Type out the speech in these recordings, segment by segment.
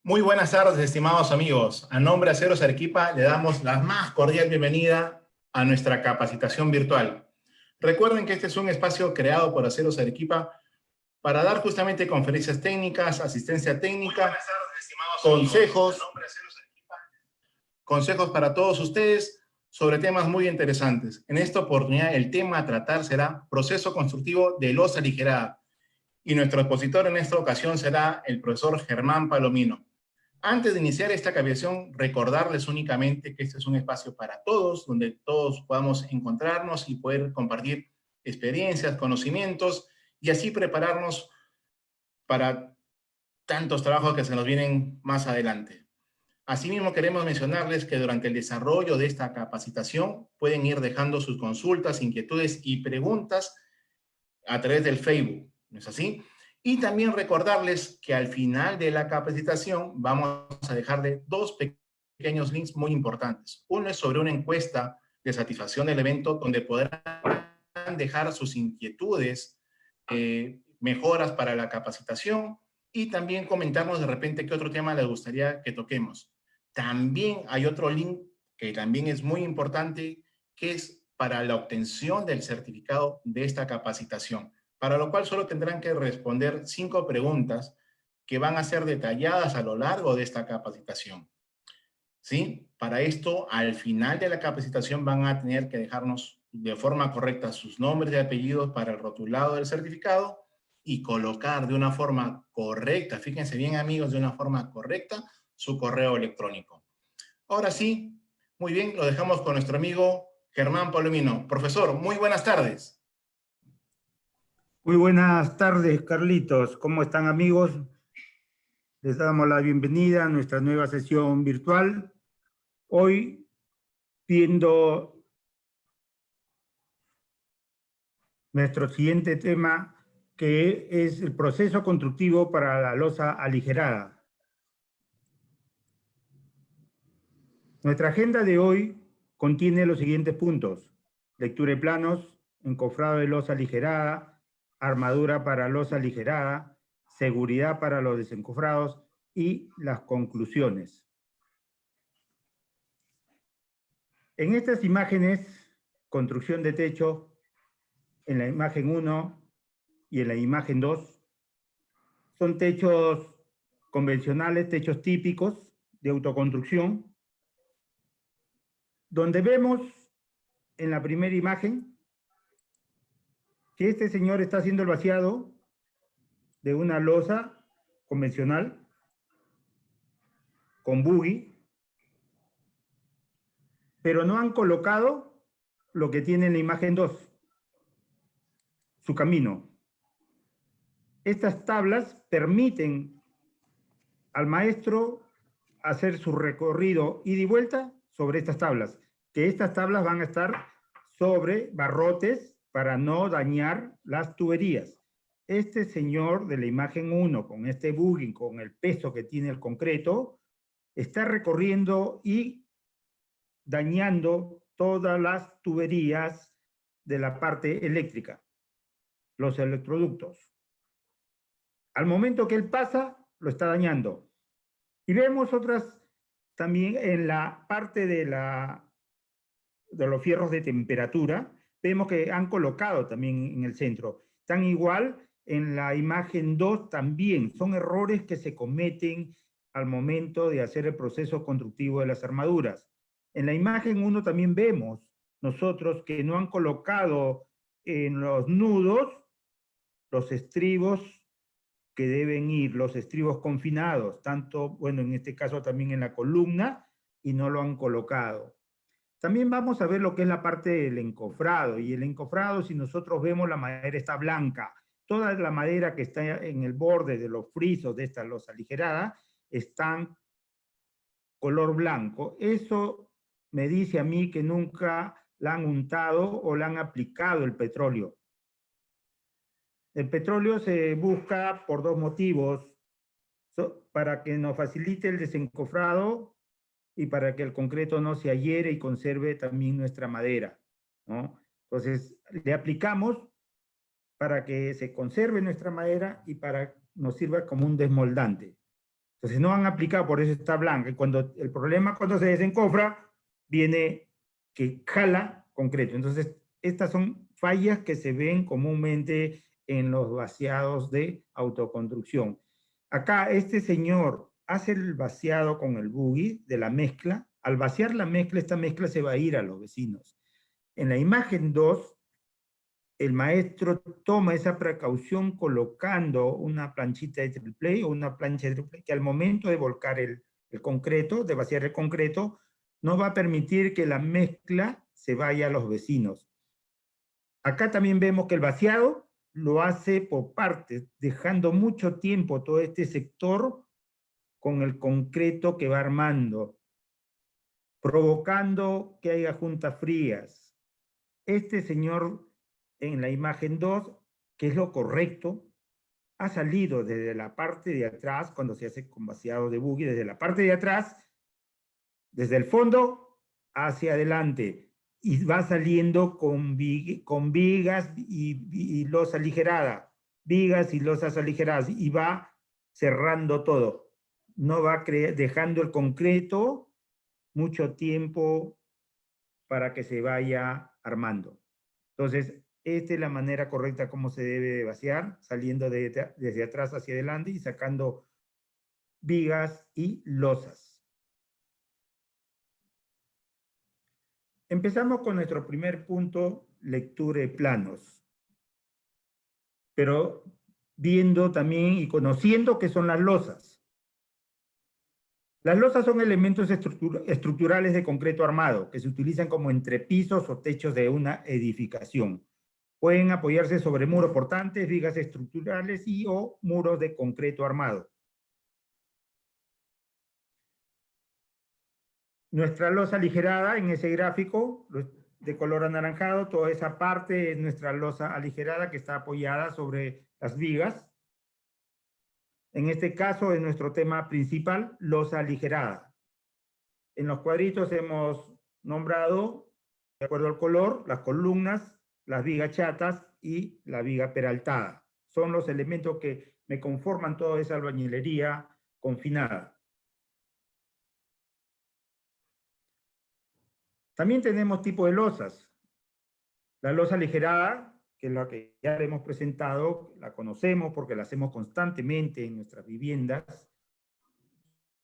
Muy buenas tardes, estimados amigos. A nombre de Aceros Arequipa le damos la más cordial bienvenida a nuestra capacitación virtual. Recuerden que este es un espacio creado por Aceros Arequipa para dar justamente conferencias técnicas, asistencia técnica, consejos para todos ustedes sobre temas muy interesantes. En esta oportunidad el tema a tratar será proceso constructivo de losa aligerada y nuestro expositor en esta ocasión será el profesor Germán Palomino. Antes de iniciar esta capacitación, recordarles únicamente que este es un espacio para todos, donde todos podamos encontrarnos y poder compartir experiencias, conocimientos y así prepararnos para tantos trabajos que se nos vienen más adelante. Asimismo, queremos mencionarles que durante el desarrollo de esta capacitación pueden ir dejando sus consultas, inquietudes y preguntas a través del Facebook, ¿no es así? Y también recordarles que al final de la capacitación vamos a dejarle dos pequeños links muy importantes. Uno es sobre una encuesta de satisfacción del evento donde podrán dejar sus inquietudes, mejoras para la capacitación y también comentarnos de repente qué otro tema les gustaría que toquemos. También hay otro link que también es muy importante, que es para la obtención del certificado de esta capacitación, para lo cual solo tendrán que responder 5 preguntas que van a ser detalladas a lo largo de esta capacitación. ¿Sí? Para esto, al final de la capacitación van a tener que dejarnos de forma correcta sus nombres y apellidos para el rotulado del certificado y colocar de una forma correcta, fíjense bien amigos, de una forma correcta su correo electrónico. Ahora sí, muy bien, lo dejamos con nuestro amigo Germán Palomino. Profesor, muy buenas tardes. Muy buenas tardes, Carlitos. ¿Cómo están, amigos? Les damos la bienvenida a nuestra nueva sesión virtual. Hoy, viendo nuestro siguiente tema, que es el proceso constructivo para la losa aligerada. Nuestra agenda de hoy contiene los siguientes puntos: lectura de planos, encofrado de losa aligerada, armadura para losa aligerada, seguridad para los desencofrados y las conclusiones. En estas imágenes, construcción de techo, en la imagen 1 y en la imagen 2, son techos convencionales, techos típicos de autoconstrucción, donde vemos en la primera imagen que este señor está haciendo el vaciado de una losa convencional con buggy, pero no han colocado lo que tiene en la imagen 2, su camino. Estas tablas permiten al maestro hacer su recorrido ida y vuelta sobre estas tablas, que estas tablas van a estar sobre barrotes para no dañar las tuberías. Este señor de la imagen 1, con este buggy, con el peso que tiene el concreto, está recorriendo y dañando todas las tuberías de la parte eléctrica, los electroductos. Al momento que él pasa, lo está dañando. Y vemos otras también en la parte de los fierros de temperatura, vemos que han colocado también en el centro. Están igual en la imagen 2 también. Son errores que se cometen al momento de hacer el proceso constructivo de las armaduras. En la imagen 1 también vemos nosotros que no han colocado en los nudos los estribos que deben ir, los estribos confinados, tanto, bueno, en este caso también en la columna, y no lo han colocado. También vamos a ver lo que es la parte del encofrado, y el encofrado, si nosotros vemos, la madera está blanca. Toda la madera que está en el borde de los frisos de esta losa aligerada están color blanco. Eso me dice a mí que nunca la han untado o la han aplicado el petróleo. El petróleo se busca por dos motivos: para que nos facilite el desencofrado y para que el concreto no se ahiere y conserve también nuestra madera, ¿no? Entonces, le aplicamos para que se conserve nuestra madera y para que nos sirva como un desmoldante. Entonces no han aplicado, por eso está blanca. Y cuando el problema cuando se desencofra, viene que jala concreto. Entonces, estas son fallas que se ven comúnmente en los vaciados de autoconstrucción. Acá este señor hace el vaciado con el buggy de la mezcla. Al vaciar la mezcla, esta mezcla se va a ir a los vecinos. En la imagen 2, el maestro toma esa precaución colocando una planchita de triple play o una plancha de triple play que al momento de volcar el concreto, de vaciar el concreto, no va a permitir que la mezcla se vaya a los vecinos. Acá también vemos que el vaciado lo hace por partes, dejando mucho tiempo todo este sector con el concreto que va armando, provocando que haya juntas frías. Este señor en la imagen 2, que es lo correcto, ha salido desde la parte de atrás, cuando se hace con vaciado de buggy, desde la parte de atrás, desde el fondo hacia adelante, y va saliendo con vigas y losa aligerada, vigas y losas aligeradas, y va cerrando todo. No va dejando el concreto mucho tiempo para que se vaya armando. Entonces, esta es la manera correcta como se debe de vaciar, saliendo desde atrás hacia adelante y sacando vigas y losas. Empezamos con nuestro primer punto, lectura de planos. Pero viendo también y conociendo qué son las losas. Las losas son elementos estructurales de concreto armado que se utilizan como entrepisos o techos de una edificación. Pueden apoyarse sobre muros portantes, vigas estructurales o muros de concreto armado. Nuestra losa aligerada en ese gráfico de color anaranjado, toda esa parte es nuestra losa aligerada que está apoyada sobre las vigas. En este caso es nuestro tema principal, losa aligerada. En los cuadritos hemos nombrado, de acuerdo al color, las columnas, las vigas chatas y la viga peraltada. Son los elementos que me conforman toda esa albañilería confinada. También tenemos tipo de losas. La losa aligerada, que es la que ya hemos presentado, la conocemos porque la hacemos constantemente en nuestras viviendas.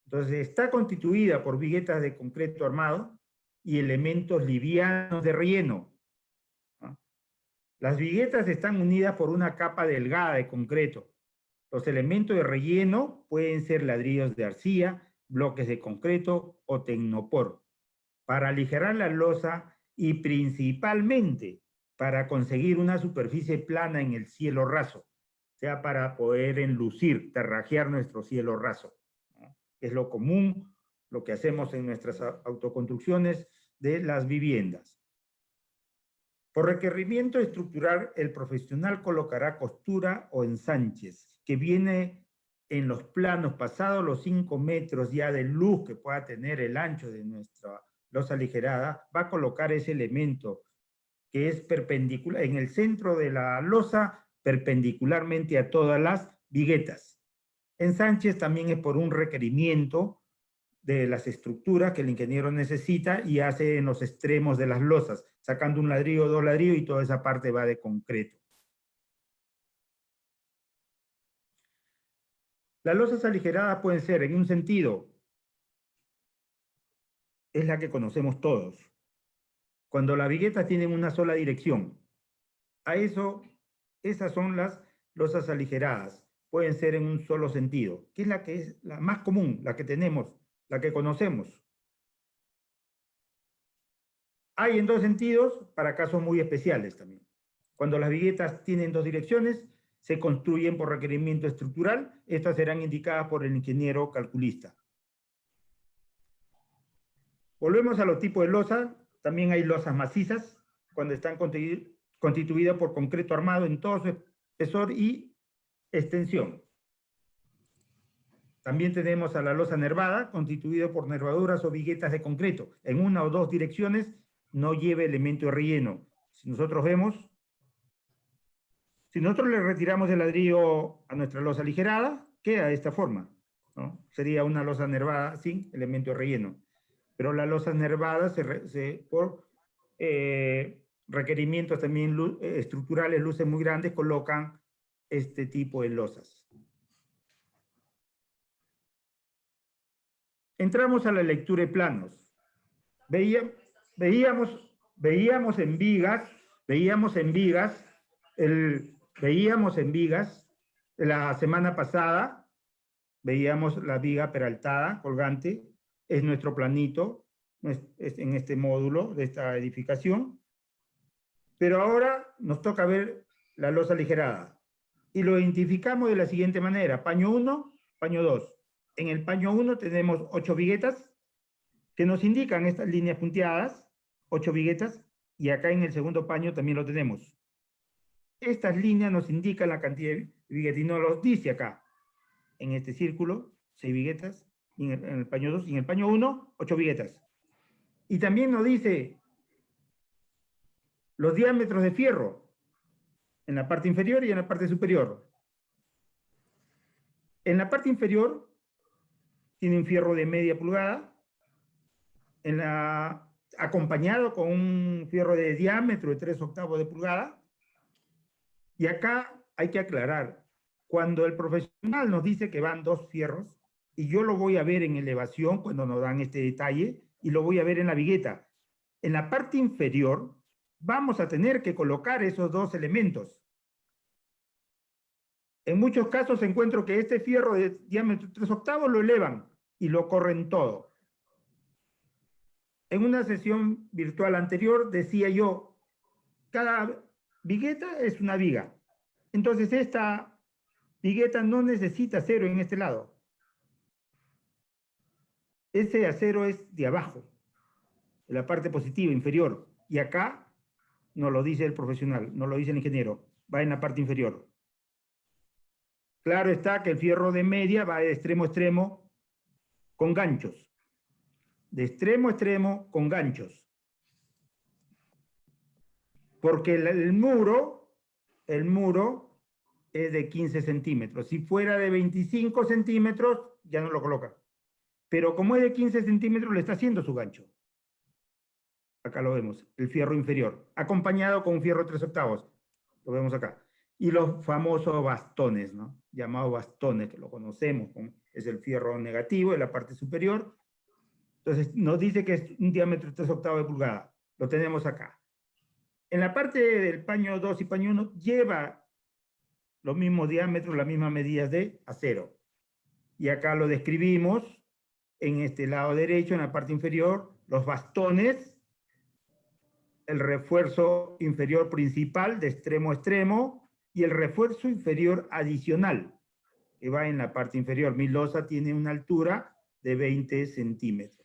Entonces, está constituida por viguetas de concreto armado y elementos livianos de relleno. Las viguetas están unidas por una capa delgada de concreto. Los elementos de relleno pueden ser ladrillos de arcilla, bloques de concreto o tecnopor, para aligerar la losa y principalmente para conseguir una superficie plana en el cielo raso, o sea, para poder enlucir, terrajear nuestro cielo raso. ¿No? Es lo común, lo que hacemos en nuestras autoconstrucciones de las viviendas. Por requerimiento estructural, el profesional colocará costura o ensanches, que viene en los planos pasados los 5 metros ya de luz que pueda tener el ancho de nuestra losa aligerada, va a colocar ese elemento que es perpendicular, en el centro de la losa, perpendicularmente a todas las viguetas. Ensanches también es por un requerimiento de las estructuras que el ingeniero necesita y hace en los extremos de las losas, sacando un ladrillo o 2 ladrillos y toda esa parte va de concreto. Las losas aligeradas pueden ser, en un sentido, es la que conocemos todos. Cuando las viguetas tienen una sola dirección. A eso, esas son las losas aligeradas. Pueden ser en un solo sentido, que es la más común, la que tenemos, la que conocemos. Hay en 2 sentidos para casos muy especiales también. Cuando las viguetas tienen 2 direcciones, se construyen por requerimiento estructural. Estas serán indicadas por el ingeniero calculista. Volvemos a los tipos de losa. También hay losas macizas, cuando están constituidas por concreto armado en todo su espesor y extensión. También tenemos a la losa nervada, constituida por nervaduras o viguetas de concreto. En una o 2 direcciones no lleva elemento de relleno. Si nosotros le retiramos el ladrillo a nuestra losa aligerada, queda de esta forma. ¿no? Sería una losa nervada sin elemento de relleno. Pero las losas nervadas, por requerimientos también estructurales, luces muy grandes, colocan este tipo de losas. Entramos a la lectura de planos. Veíamos en vigas la semana pasada, veíamos la viga peraltada, colgante, es nuestro planito, es en este módulo de esta edificación, pero ahora nos toca ver la losa aligerada, y lo identificamos de la siguiente manera: paño 1, paño 2. En el paño 1 tenemos 8 viguetas, que nos indican estas líneas punteadas, 8 viguetas, y acá en el segundo paño también lo tenemos. Estas líneas nos indican la cantidad de viguetas, y nos los dice acá, en este círculo, 6 viguetas, y en el paño 2, y en el paño 1, 8 viguetas. Y también nos dice los diámetros de fierro, en la parte inferior y en la parte superior. En la parte inferior, tiene un fierro de media pulgada, acompañado con un fierro de diámetro de 3/8 de pulgada. Y acá hay que aclarar, cuando el profesional nos dice que van 2 fierros, y yo lo voy a ver en elevación cuando nos dan este detalle, y lo voy a ver en la vigueta, en la parte inferior vamos a tener que colocar esos 2 elementos. En muchos casos encuentro que este fierro de diámetro 3/8 lo elevan y lo corren todo. En una sesión virtual anterior decía yo, cada vigueta es una viga. Entonces esta vigueta no necesita acero en este lado. Ese acero es de abajo, de la parte positiva, inferior. Y acá no lo dice el profesional, no lo dice el ingeniero, va en la parte inferior. Claro está que el fierro de media va de extremo a extremo con ganchos. De extremo a extremo con ganchos. Porque el muro es de 15 centímetros. Si fuera de 25 centímetros, ya no lo coloca. Pero como es de 15 centímetros, le está haciendo su gancho. Acá lo vemos, el fierro inferior, acompañado con un fierro 3/8. Lo vemos acá. Y los famosos bastones, ¿no? Llamados bastones, que lo conocemos, es el fierro negativo de la parte superior. Entonces, nos dice que es un diámetro de 3/8 de pulgada. Lo tenemos acá. En la parte del paño 2 y paño 1 lleva los mismos diámetros, las mismas medidas de acero. Y acá lo describimos en este lado derecho, en la parte inferior, los bastones, el refuerzo inferior principal de extremo a extremo y el refuerzo inferior adicional, que va en la parte inferior. Mi losa tiene una altura de 20 centímetros.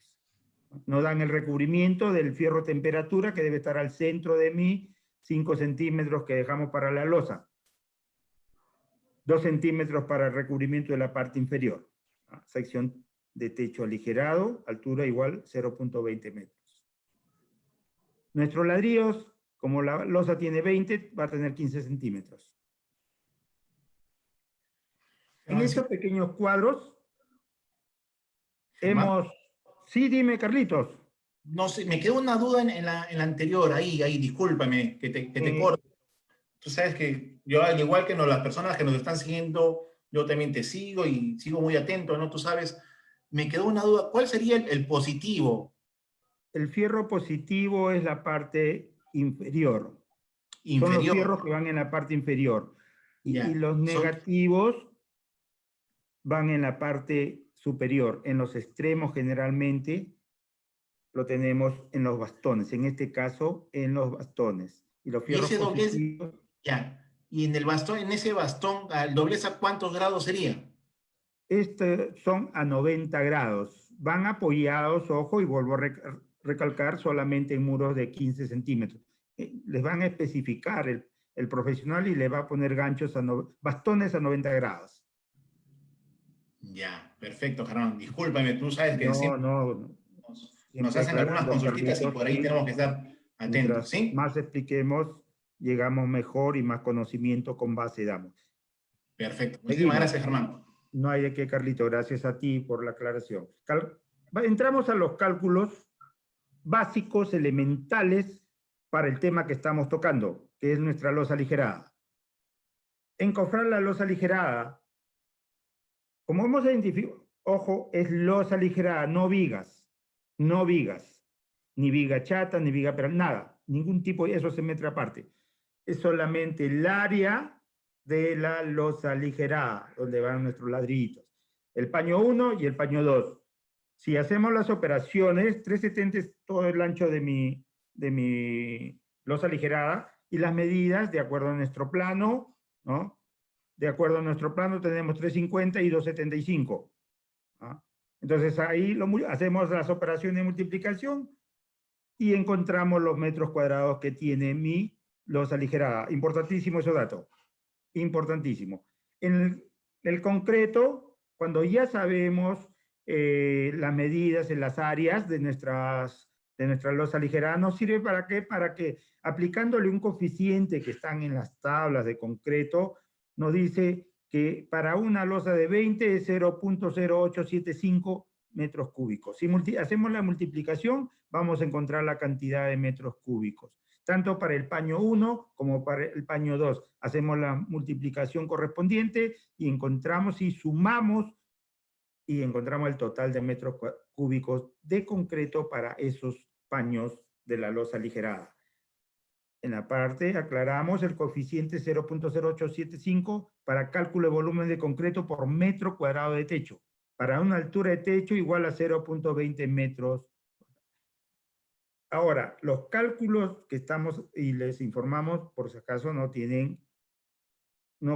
Nos dan el recubrimiento del fierro temperatura, que debe estar al centro de mi 5 centímetros que dejamos para la losa. 2 centímetros para el recubrimiento de la parte inferior. Sección de techo aligerado, altura igual 0.20 metros. Nuestros ladrillos, como la losa tiene 20, va a tener 15 centímetros. En estos pequeños cuadros hemos... Sí, dime, Carlitos. No sé, me quedó una duda en la anterior, ahí, discúlpame, que te corto. Tú sabes que yo, al igual que las personas que nos están siguiendo, yo también te sigo y sigo muy atento, ¿no? Tú sabes, me quedó una duda, ¿cuál sería el positivo? El fierro positivo es la parte inferior. Son los fierros que van en la parte inferior. Y los negativos van en la parte superior. En los extremos generalmente lo tenemos en los bastones. En este caso, en los bastones. Y los fierros positivos... Y en el bastón, en ese bastón, ¿al dobleza cuántos grados sería? Son a 90 grados. Van apoyados, ojo, y vuelvo a recalcar, solamente en muros de 15 centímetros. Les van a especificar el profesional y le va a poner ganchos, bastones a 90 grados. Ya, perfecto, Germán. Discúlpame, tú sabes que nos siempre hacen algunas consultitas y por ahí tenemos que estar atentos, mientras ¿sí? más expliquemos, llegamos mejor y más conocimiento con base damos. Perfecto. Muchísimas gracias, Germán. No hay de qué, Carlito. Gracias a ti por la aclaración. Entramos a los cálculos básicos, elementales, para el tema que estamos tocando, que es nuestra losa aligerada. Encofrar la losa aligerada, como hemos identificado, ojo, es losa aligerada, no vigas, ni viga chata, ni viga, pero nada, ningún tipo, eso se mete aparte. Es solamente el área de la losa aligerada, donde van nuestros ladrillitos. El paño 1 y el paño 2. Si hacemos las operaciones, 370 es todo el ancho de mi losa aligerada, y las medidas, de acuerdo a nuestro plano, ¿no? De acuerdo a nuestro plano tenemos 350 y 275. ¿No? Entonces ahí hacemos las operaciones de multiplicación y encontramos los metros cuadrados que tiene mi losa aligerada. Importantísimo ese dato. Importantísimo. En el concreto, cuando ya sabemos las medidas en las áreas de nuestra losa aligerada, ¿nos sirve para qué? Para que aplicándole un coeficiente que están en las tablas de concreto, nos dice que para una losa de 20 es 0.0875 metros cúbicos. Si hacemos la multiplicación, vamos a encontrar la cantidad de metros cúbicos. Tanto para el paño 1 como para el paño 2. Hacemos la multiplicación correspondiente y encontramos y sumamos y encontramos el total de metros cúbicos de concreto para esos paños de la losa aligerada. En la parte aclaramos el coeficiente 0.0875 para cálculo de volumen de concreto por metro cuadrado de techo. Para una altura de techo igual a 0.20 metros. Ahora, los cálculos que estamos y les informamos, por si acaso, no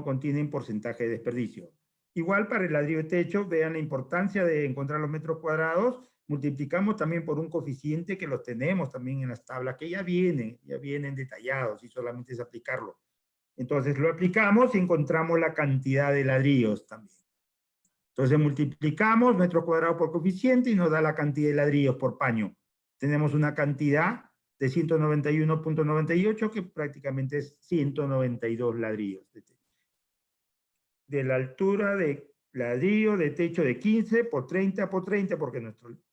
contienen porcentaje de desperdicio. Igual para el ladrillo de techo, vean la importancia de encontrar los metros cuadrados, multiplicamos también por un coeficiente que los tenemos también en las tablas, que ya vienen detallados y solamente es aplicarlo. Entonces lo aplicamos y encontramos la cantidad de ladrillos también. Entonces multiplicamos metros cuadrados por coeficiente y nos da la cantidad de ladrillos por paño. Tenemos una cantidad de 191.98 que prácticamente es 192 ladrillos de techo. De la altura de ladrillo de techo de 15 por 30 por 30, porque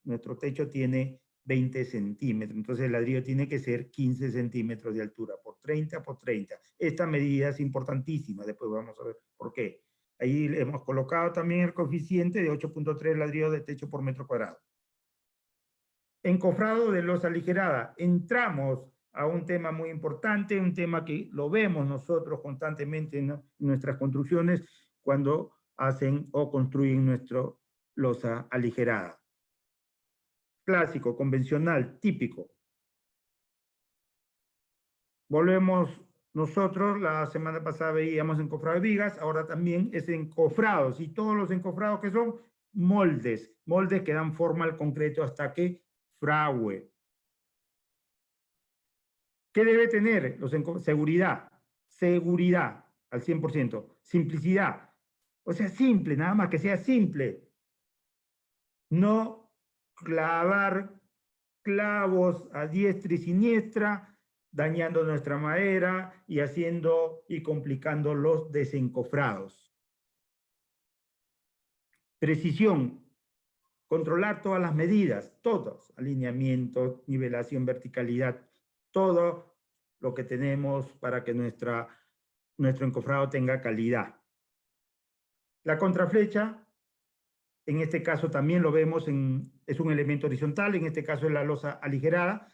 nuestro techo tiene 20 centímetros, entonces el ladrillo tiene que ser 15 centímetros de altura, por 30 por 30. Esta medida es importantísima, después vamos a ver por qué. Ahí hemos colocado también el coeficiente de 8.3 ladrillos de techo por metro cuadrado. Encofrado de losa aligerada. Entramos a un tema muy importante, un tema que lo vemos nosotros constantemente en nuestras construcciones cuando hacen o construyen nuestra losa aligerada. Clásico, convencional, típico. Volvemos nosotros, la semana pasada veíamos encofrado de vigas, ahora también es encofrados, y todos los encofrados que son moldes que dan forma al concreto hasta que fragüe. ¿Qué debe tener? Seguridad al 100%, simplicidad, o sea, simple, nada más que sea simple. No clavar clavos a diestra y siniestra, dañando nuestra madera y complicando los desencofrados. Precisión, controlar todas las medidas, todos, alineamiento, nivelación, verticalidad, todo lo que tenemos para que nuestro encofrado tenga calidad. La contraflecha, en este caso también lo vemos, es un elemento horizontal, en este caso es la losa aligerada,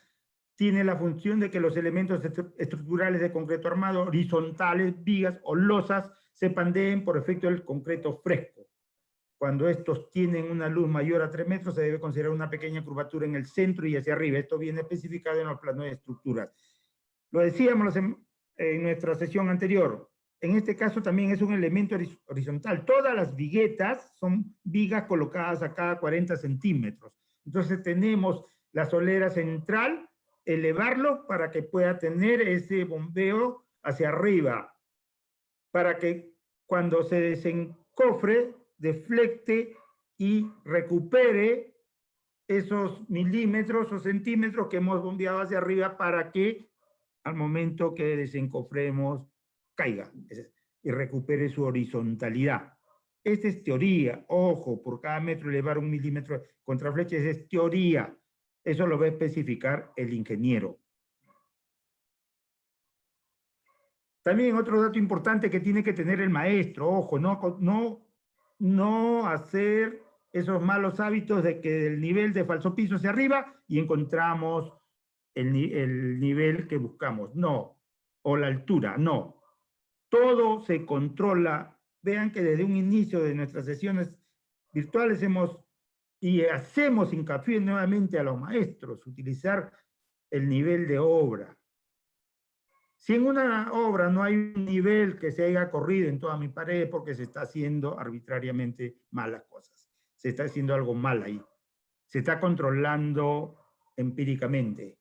tiene la función de que los elementos estructurales de concreto armado, horizontales, vigas o losas, se pandeen por efecto del concreto fresco. Cuando estos tienen una luz mayor a 3 metros, se debe considerar una pequeña curvatura en el centro y hacia arriba. Esto viene especificado en los planos de estructuras. Lo decíamos en nuestra sesión anterior. En este caso también es un elemento horizontal. Todas las viguetas son vigas colocadas a cada 40 centímetros. Entonces tenemos la solera central, elevarlo para que pueda tener ese bombeo hacia arriba, para que cuando se desencofre, deflecte y recupere esos milímetros o centímetros que hemos bombeado hacia arriba para que al momento que desencofremos caiga y recupere su horizontalidad. Esta es teoría, ojo, por cada metro elevar 1 milímetro contra flecha, esa es teoría. Eso lo va a especificar el ingeniero. También otro dato importante que tiene que tener el maestro, ojo, no hacer esos malos hábitos de que del nivel de falso piso hacia arriba y encontramos el nivel que buscamos, no, o la altura, no. Todo se controla. Vean que desde un inicio de nuestras sesiones virtuales hacemos hincapié nuevamente a los maestros, utilizar el nivel de obra. Si en una obra no hay un nivel que se haya corrido en toda mi pared porque se está haciendo arbitrariamente malas cosas, se está haciendo algo mal ahí, se está controlando empíricamente,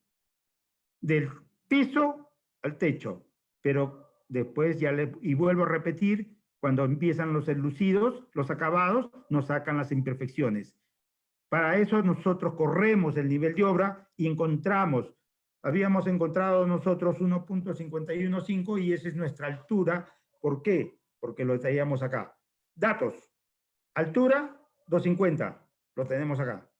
del piso al techo, pero después y vuelvo a repetir, cuando empiezan los enlucidos, los acabados, nos sacan las imperfecciones. Para eso nosotros corremos el nivel de obra y habíamos encontrado nosotros 1.515 y esa es nuestra altura. ¿Por qué? Porque lo detallamos acá. Datos. Altura, 250. Lo tenemos acá.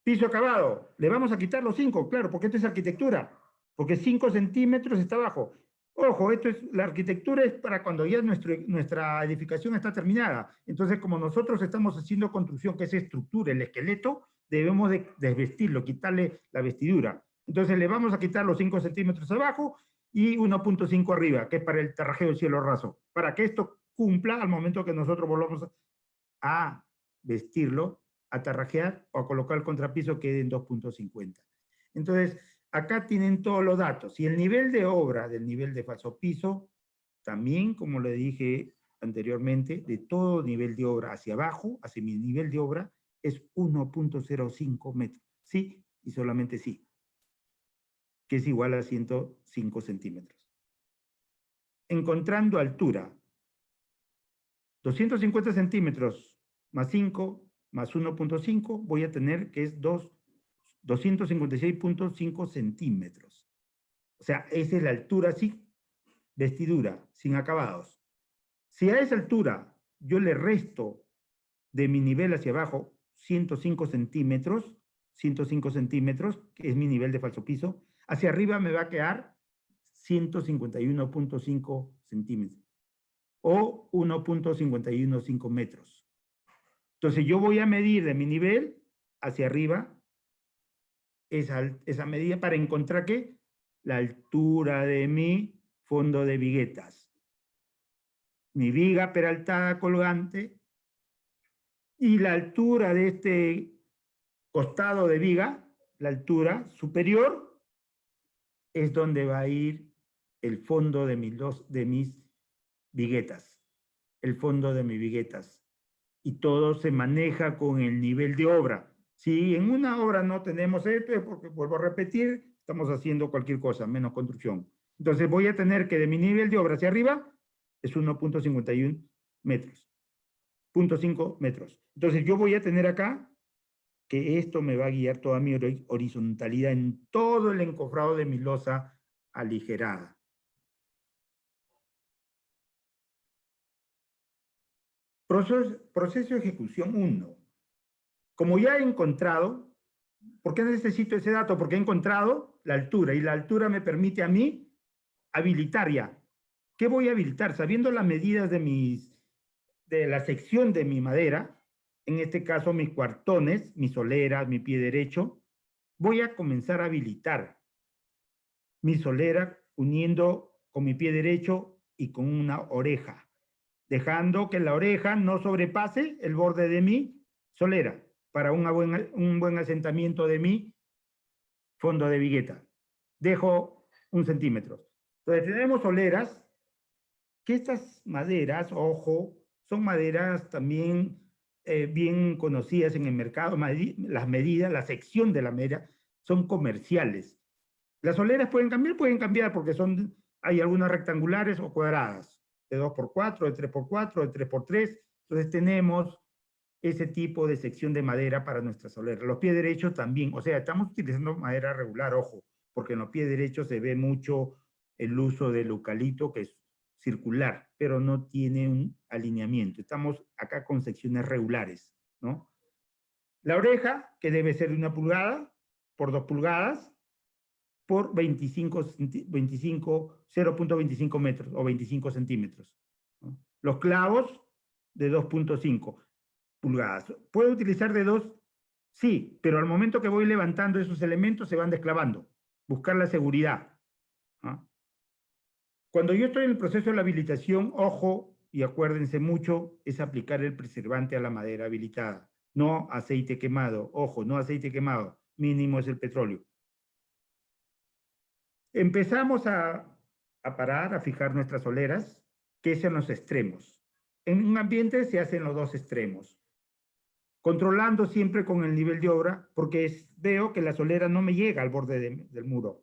Piso acabado. Le vamos a quitar los 5, claro, porque esto es arquitectura. Porque 5 centímetros está abajo. Ojo, la arquitectura es para cuando ya nuestra edificación está terminada. Entonces, como nosotros estamos haciendo construcción, que es estructura, el esqueleto, debemos de desvestirlo, quitarle la vestidura. Entonces, le vamos a quitar los 5 centímetros abajo y 1.5 arriba, que es para el terrajeo del cielo raso, para que esto cumpla al momento que nosotros volvamos a vestirlo, a tarrajear o a colocar el contrapiso quede en 2.50. Entonces, acá tienen todos los datos. Y el nivel de obra del nivel de falso piso, también, como le dije anteriormente, de todo nivel de obra hacia abajo, hacia mi nivel de obra, es 1.05 metros. Sí, y solamente sí, que es igual a 105 centímetros. Encontrando altura, 250 centímetros más 5 más 1.5, voy a tener que es 256.5 centímetros. O sea, esa es la altura, sí, vestidura, sin acabados. Si a esa altura yo le resto de mi nivel hacia abajo 105 centímetros, que es mi nivel de falso piso, hacia arriba me va a quedar 151.5 centímetros o 1.515 metros. Entonces yo voy a medir de mi nivel hacia arriba esa medida para encontrar ¿qué? La altura de mi fondo de viguetas. Mi viga peraltada colgante y la altura de este costado de viga, la altura superior, es donde va a ir el fondo de mis viguetas. El fondo de mis viguetas. Y todo se maneja con el nivel de obra. Si en una obra no tenemos esto, es porque, vuelvo a repetir, estamos haciendo cualquier cosa, menos construcción. Entonces voy a tener que de mi nivel de obra hacia arriba es 1.51 metros, 0.5 metros. Entonces yo voy a tener acá que esto me va a guiar toda mi horizontalidad en todo el encofrado de mi losa aligerada. Proceso de ejecución 1. Como ya he encontrado, ¿por qué necesito ese dato? Porque he encontrado la altura y la altura me permite a mí habilitar ya. ¿Qué voy a habilitar? Sabiendo las medidas de la sección de mi madera, en este caso mis cuartones, mis soleras, mi pie derecho, voy a comenzar a habilitar mi solera uniendo con mi pie derecho y con una oreja, dejando que la oreja no sobrepase el borde de mi solera para un buen asentamiento de mi fondo de vigueta. Dejo 1 centímetro. Entonces tenemos soleras, que estas maderas, ojo, son maderas también bien conocidas en el mercado. Las medidas, la sección de la madera son comerciales. Las soleras pueden cambiar porque hay algunas rectangulares o cuadradas, de 2x4, de 3x4, de 3x3. Entonces tenemos ese tipo de sección de madera para nuestra solera. Los pies derechos también, o sea, estamos utilizando madera regular, ojo, porque en los pies derechos se ve mucho el uso del eucalipto, que circular, pero no tiene un alineamiento. Estamos acá con secciones regulares, ¿no? La oreja, que debe ser de 1 pulgada por 2 pulgadas, por 0.25 metros o 25 centímetros, ¿no? Los clavos de 2.5 pulgadas. ¿Puedo utilizar de 2? Sí, pero al momento que voy levantando esos elementos se van desclavando. Buscar la seguridad, ¿no? Cuando yo estoy en el proceso de la habilitación, ojo, y acuérdense mucho, es aplicar el preservante a la madera habilitada. No aceite quemado, ojo, no aceite quemado, mínimo es el petróleo. Empezamos a parar, a fijar nuestras soleras, que es en los extremos. En un ambiente se hacen los dos extremos, controlando siempre con el nivel de obra, porque veo que la solera no me llega al borde del muro.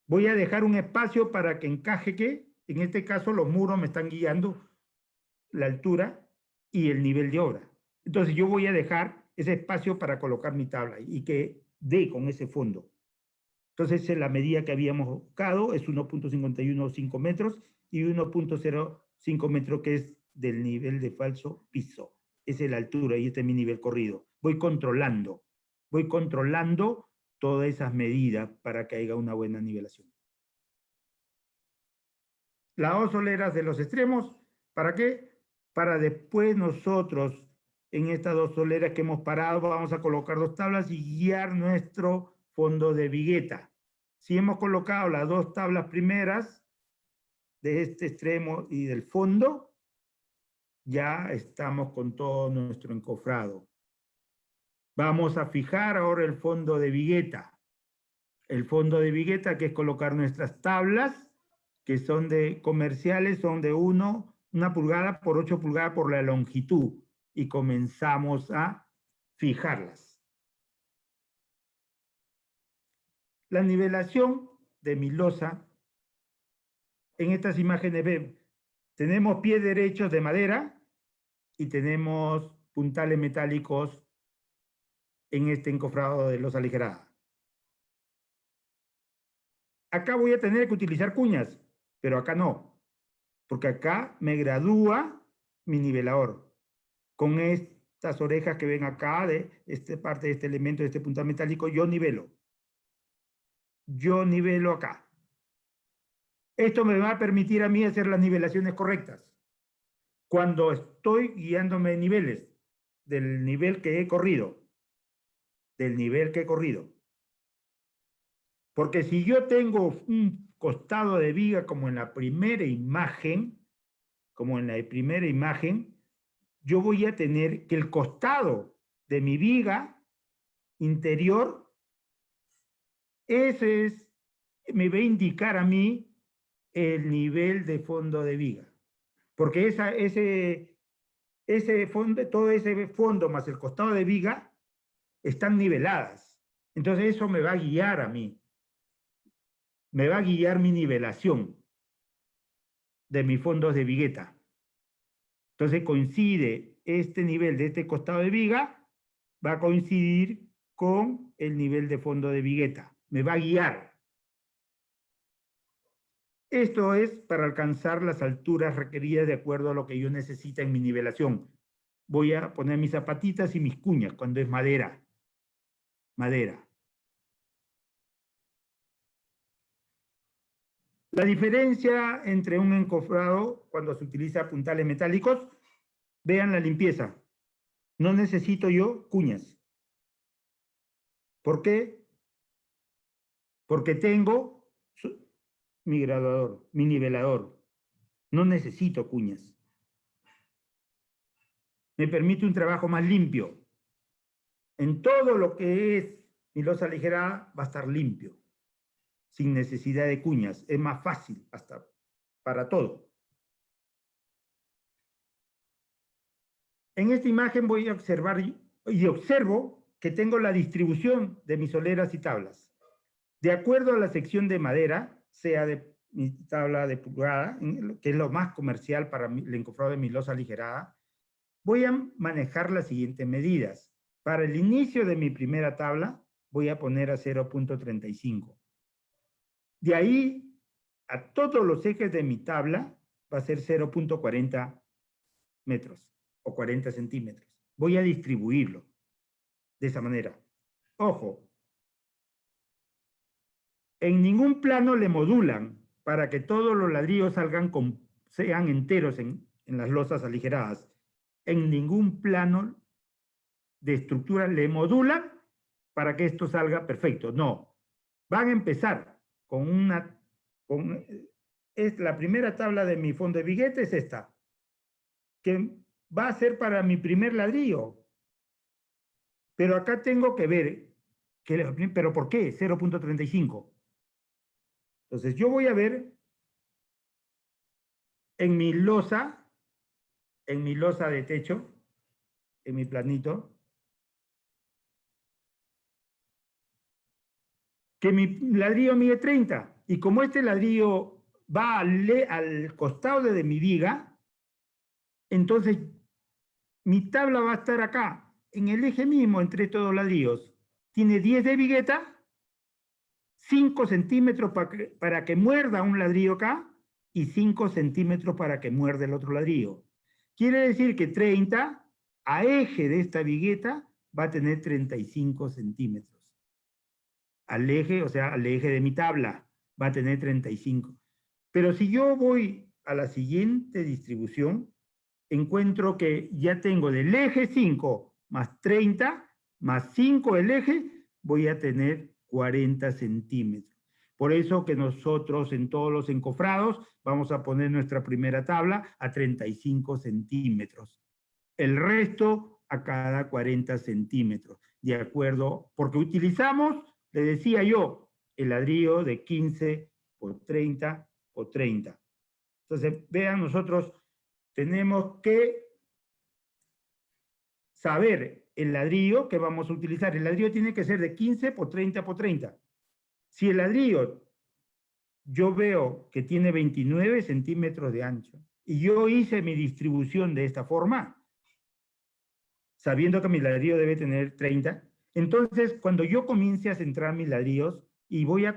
Voy a dejar un espacio para que encaje que, en este caso, los muros me están guiando la altura y el nivel de obra. Entonces yo voy a dejar ese espacio para colocar mi tabla y que dé con ese fondo. Entonces la medida que habíamos buscado es 1.515 metros y 1.05 metros, que es del nivel de falso piso. Esa es la altura y este es mi nivel corrido. Voy controlando todas esas medidas para que haya una buena nivelación. Las dos soleras de los extremos, ¿para qué? Para después nosotros, en estas dos soleras que hemos parado, vamos a colocar dos tablas y guiar nuestro fondo de vigueta. Si hemos colocado las dos tablas primeras de este extremo y del fondo, ya estamos con todo nuestro encofrado. Vamos a fijar ahora el fondo de vigueta. El fondo de vigueta, que es colocar nuestras tablas, que son de comerciales, son de 1 pulgada por 8 pulgadas por la longitud. Y comenzamos a fijarlas. La nivelación de mi losa, en estas imágenes ven, tenemos pies derechos de madera y tenemos puntales metálicos en este encofrado de losa aligerada. Acá voy a tener que utilizar cuñas, pero acá no, porque acá me gradúa mi nivelador. Con estas orejas que ven acá, de esta parte de este elemento, de este puntal metálico, yo nivelo. Yo nivelo acá. Esto me va a permitir a mí hacer las nivelaciones correctas. Cuando estoy guiándome de niveles, del nivel que he corrido, Porque si yo tengo un costado de viga como en la primera imagen, yo voy a tener que el costado de mi viga interior, me va a indicar a mí el nivel de fondo de viga. Porque todo ese fondo más el costado de viga están niveladas. Entonces eso me va a guiar a mí. Me va a guiar mi nivelación de mis fondos de vigueta. Entonces coincide este nivel de este costado de viga, va a coincidir con el nivel de fondo de vigueta. Me va a guiar. Esto es para alcanzar las alturas requeridas de acuerdo a lo que yo necesite en mi nivelación. Voy a poner mis zapatitas y mis cuñas cuando es madera. Madera. La diferencia entre un encofrado cuando se utiliza puntales metálicos, vean la limpieza. No necesito yo cuñas. ¿Por qué? Porque tengo mi graduador, mi nivelador. No necesito cuñas. Me permite un trabajo más limpio. En todo lo que es mi losa aligerada va a estar limpio, sin necesidad de cuñas. Es más fácil hasta para todo. En esta imagen voy a observar y observo que tengo la distribución de mis soleras y tablas. De acuerdo a la sección de madera, sea de mi tabla de pulgada, que es lo más comercial para el encofrado de mi losa aligerada, voy a manejar las siguientes medidas. Para el inicio de mi primera tabla, voy a poner a 0.35. De ahí a todos los ejes de mi tabla va a ser 0.40 metros o 40 centímetros. Voy a distribuirlo de esa manera. Ojo, en ningún plano le modulan para que todos los ladrillos sean enteros en las losas aligeradas. En ningún plano de estructura le modulan para que esto salga perfecto. No. Van a empezar con la primera tabla de mi fondo de Vigueta es esta, que va a ser para mi primer ladrillo. Pero acá tengo que ver, ¿pero por qué? 0.35. Entonces yo voy a ver en mi losa de techo, en mi planito, que mi ladrillo mide 30. Y como este ladrillo va al costado de mi viga, entonces mi tabla va a estar acá, en el eje mismo entre todos los ladrillos. Tiene 10 de vigueta, 5 centímetros para que muerda un ladrillo acá y 5 centímetros para que muerda el otro ladrillo. Quiere decir que 30 a eje de esta vigueta va a tener 35 centímetros. Al eje, o sea, al eje de mi tabla, va a tener 35. Pero si yo voy a la siguiente distribución, encuentro que ya tengo del eje 5 más 30, más 5 el eje, voy a tener 40 centímetros. Por eso que nosotros en todos los encofrados vamos a poner nuestra primera tabla a 35 centímetros. El resto a cada 40 centímetros, de acuerdo, porque utilizamos, le decía yo, el ladrillo de 15 por 30 por 30. Entonces, vean, nosotros tenemos que saber el ladrillo que vamos a utilizar. El ladrillo tiene que ser de 15 por 30 por 30. Si el ladrillo yo veo que tiene 29 centímetros de ancho y yo hice mi distribución de esta forma, sabiendo que mi ladrillo debe tener 30, entonces cuando yo comience a centrar mis ladrillos y voy a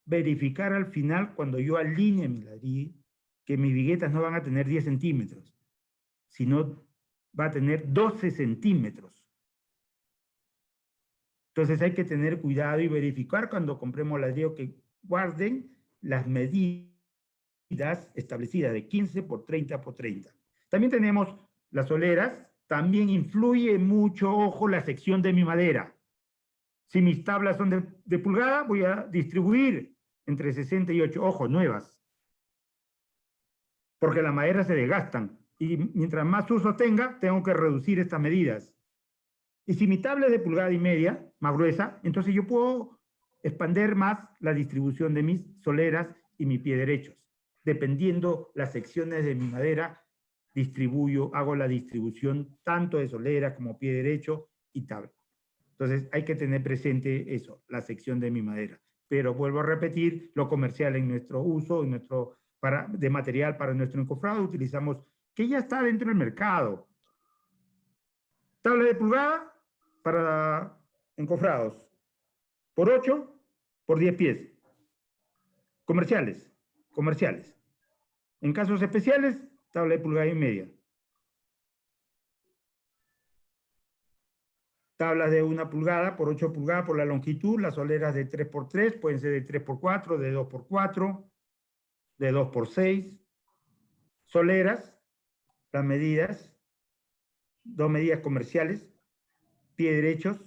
verificar al final cuando yo alinee mi ladrillo, que mis viguetas no van a tener 10 centímetros, sino va a tener 12 centímetros. Entonces hay que tener cuidado y verificar cuando compremos ladrillo que guarden las medidas establecidas de 15 por 30 por 30. También tenemos las soleras, también influye mucho, ojo, la sección de mi madera. Si mis tablas son de pulgada, voy a distribuir entre 68, ojo, nuevas. Porque las maderas se desgastan. Y mientras más uso tenga, tengo que reducir estas medidas. Y si mi tabla es de pulgada y media, más gruesa, entonces yo puedo expander más la distribución de mis soleras y mi pie derechos. Dependiendo las secciones de mi madera, hago la distribución tanto de solera como pie derecho y tabla. Entonces hay que tener presente eso, la sección de mi madera. Pero vuelvo a repetir, lo comercial en nuestro uso, de material para nuestro encofrado, utilizamos que ya está dentro del mercado. Tabla de pulgada para encofrados, por 8, por 10 pies. Comerciales. En casos especiales, tabla de pulgada y media. Tablas de 1 pulgada por 8 pulgadas por la longitud, las soleras de 3 por 3, pueden ser de 3 por 4, de 2 por 4, de 2 por 6. Soleras, las medidas, 2 medidas comerciales, pie derechos.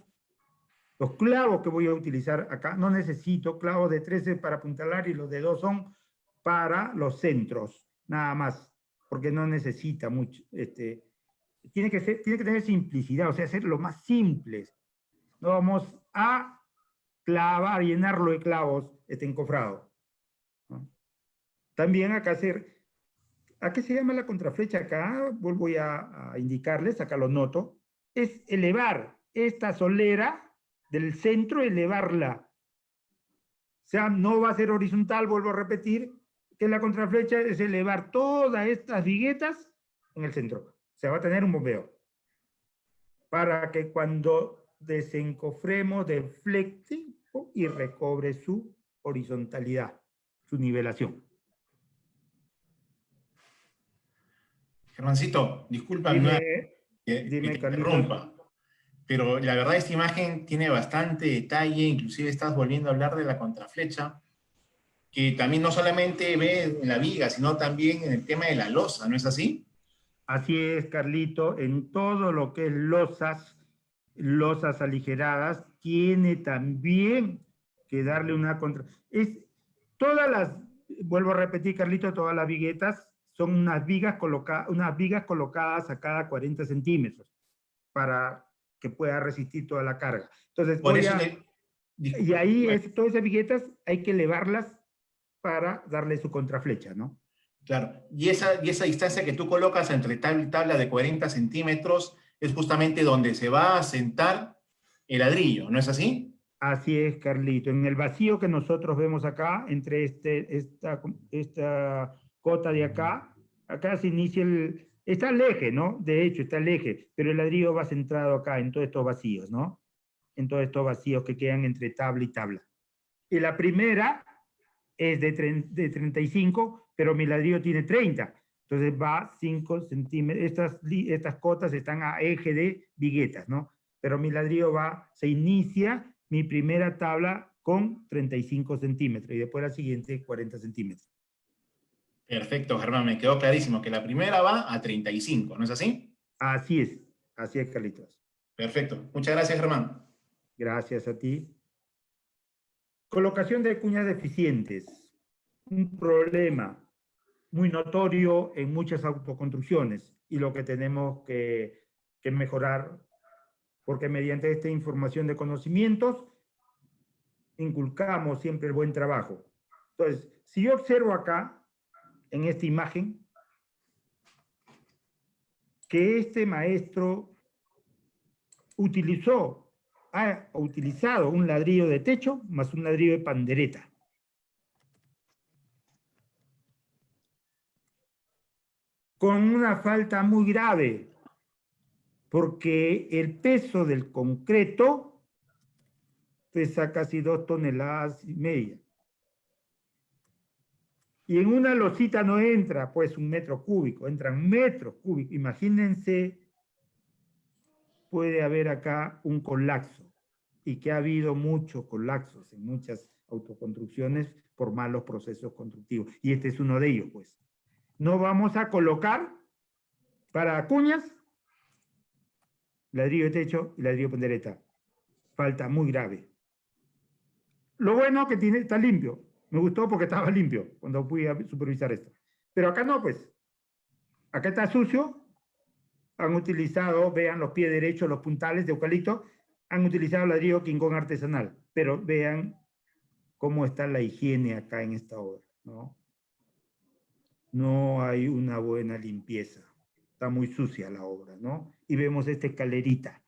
Los clavos que voy a utilizar acá, no necesito clavos de 13 para apuntalar y los de 2 son para los centros, nada más, porque no necesita mucho. Tiene que tener simplicidad, o sea, ser lo más simples. No vamos a clavar, llenarlo de clavos este encofrado. ¿No? También acá ¿a qué se llama la contraflecha? Acá voy a indicarles, acá lo noto, es elevar esta solera del centro, elevarla. O sea, no va a ser horizontal, vuelvo a repetir, que la contraflecha es elevar todas estas viguetas en el centro. O sea, va a tener un bombeo. Para que cuando desencofremos, deflecte y recobre su horizontalidad, su nivelación. Germancito, discúlpame Dime, que te dime, Carlitos. interrumpa, pero la verdad esta imagen tiene bastante detalle, inclusive estás volviendo a hablar de la contraflecha, que también no solamente ve en la viga, sino también en el tema de la losa, ¿no es así? Así es, Carlito, en todo lo que es losas aligeradas, tiene también que darle una contra... Todas las, vuelvo a repetir, Carlito, todas las viguetas son unas vigas colocadas a cada 40 centímetros para que pueda resistir toda la carga. Entonces Por eso le... y ahí todas esas viguetas hay que elevarlas para darle su contraflecha, ¿no? Claro, y esa distancia que tú colocas entre tabla y tabla de 40 centímetros es justamente donde se va a sentar el ladrillo, ¿no es así? Así es, Carlito. En el vacío que nosotros vemos acá, entre esta cota de acá, acá se inicia está el eje, ¿no? De hecho, está el eje, pero el ladrillo va centrado acá, en todos estos vacíos, ¿no? En todos estos vacíos que quedan entre tabla y tabla. Y la primera es de 35, pero mi ladrillo tiene 30. Entonces va 5 centímetros. Estas cotas están a eje de viguetas, ¿no? Pero mi ladrillo se inicia mi primera tabla con 35 centímetros y después la siguiente 40 centímetros. Perfecto, Germán, me quedó clarísimo que la primera va a 35, ¿no es así? Así es, Carlitos. Perfecto, muchas gracias, Germán. Gracias a ti. Colocación de cuñas deficientes. Un problema muy notorio en muchas autoconstrucciones y lo que tenemos que mejorar, porque mediante esta información de conocimientos inculcamos siempre el buen trabajo. Entonces, si yo observo acá, en esta imagen, que este maestro ha utilizado un ladrillo de techo más un ladrillo de pandereta. Con una falta muy grave, porque el peso del concreto pesa casi 2,5 toneladas. Y en una losita no entra, pues, 1 metro cúbico, entran metros cúbicos. Imagínense, puede haber acá un colapso, y que ha habido muchos colapsos en muchas autoconstrucciones por malos procesos constructivos. Y este es uno de ellos, pues. No vamos a colocar para cuñas ladrillo de techo y ladrillo de pandereta. Falta muy grave. Lo bueno que está limpio. Me gustó porque estaba limpio cuando fui a supervisar esto. Pero acá no, pues. Acá está sucio. Han utilizado, vean los pies derechos, los puntales de eucalipto, han utilizado ladrillo King Kong artesanal. Pero vean cómo está la higiene acá en esta obra, ¿no? No hay una buena limpieza. Está muy sucia la obra, ¿no? Y vemos esta escalerita.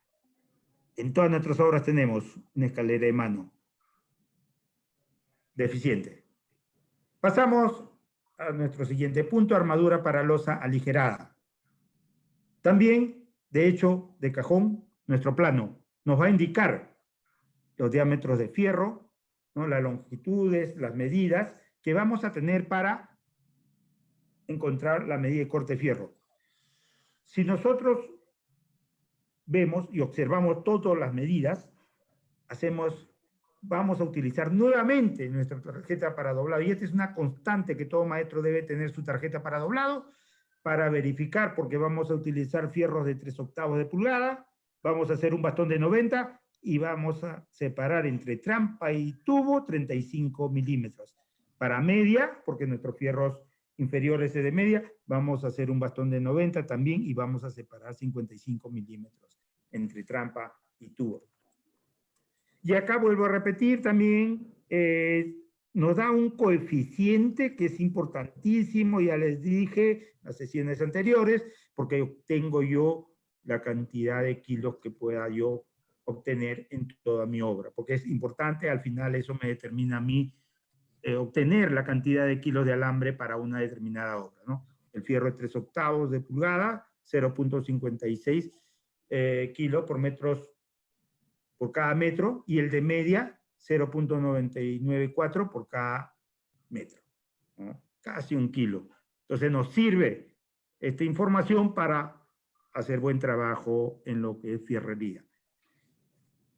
En todas nuestras obras tenemos una escalera de mano deficiente. Pasamos a nuestro siguiente punto, armadura para losa aligerada. También, de hecho, de cajón, nuestro plano nos va a indicar los diámetros de fierro, ¿no? Las longitudes, las medidas que vamos a tener para encontrar la medida de corte de fierro. Si nosotros vemos y observamos todas las medidas, vamos a utilizar nuevamente nuestra tarjeta para doblado. Y esta es una constante que todo maestro debe tener su tarjeta para doblado para verificar, porque vamos a utilizar fierros de 3/8 de pulgada, vamos a hacer un bastón de 90 y vamos a separar entre trampa y tubo 35 milímetros. Para media, porque nuestros fierros inferiores es de media, vamos a hacer un bastón de 90 también y vamos a separar 55 milímetros entre trampa y tubo. Y acá vuelvo a repetir también, nos da un coeficiente que es importantísimo, ya les dije en las sesiones anteriores, porque tengo yo la cantidad de kilos que pueda yo obtener en toda mi obra, porque es importante, al final eso me determina a mí obtener la cantidad de kilos de alambre para una determinada obra, ¿no? El fierro es 3/8 de pulgada, 0,56 kilos por cada metro, y el de media 0.994 por cada metro, ¿no? Casi 1 kilo. Entonces nos sirve esta información para hacer buen trabajo en lo que es fierrería.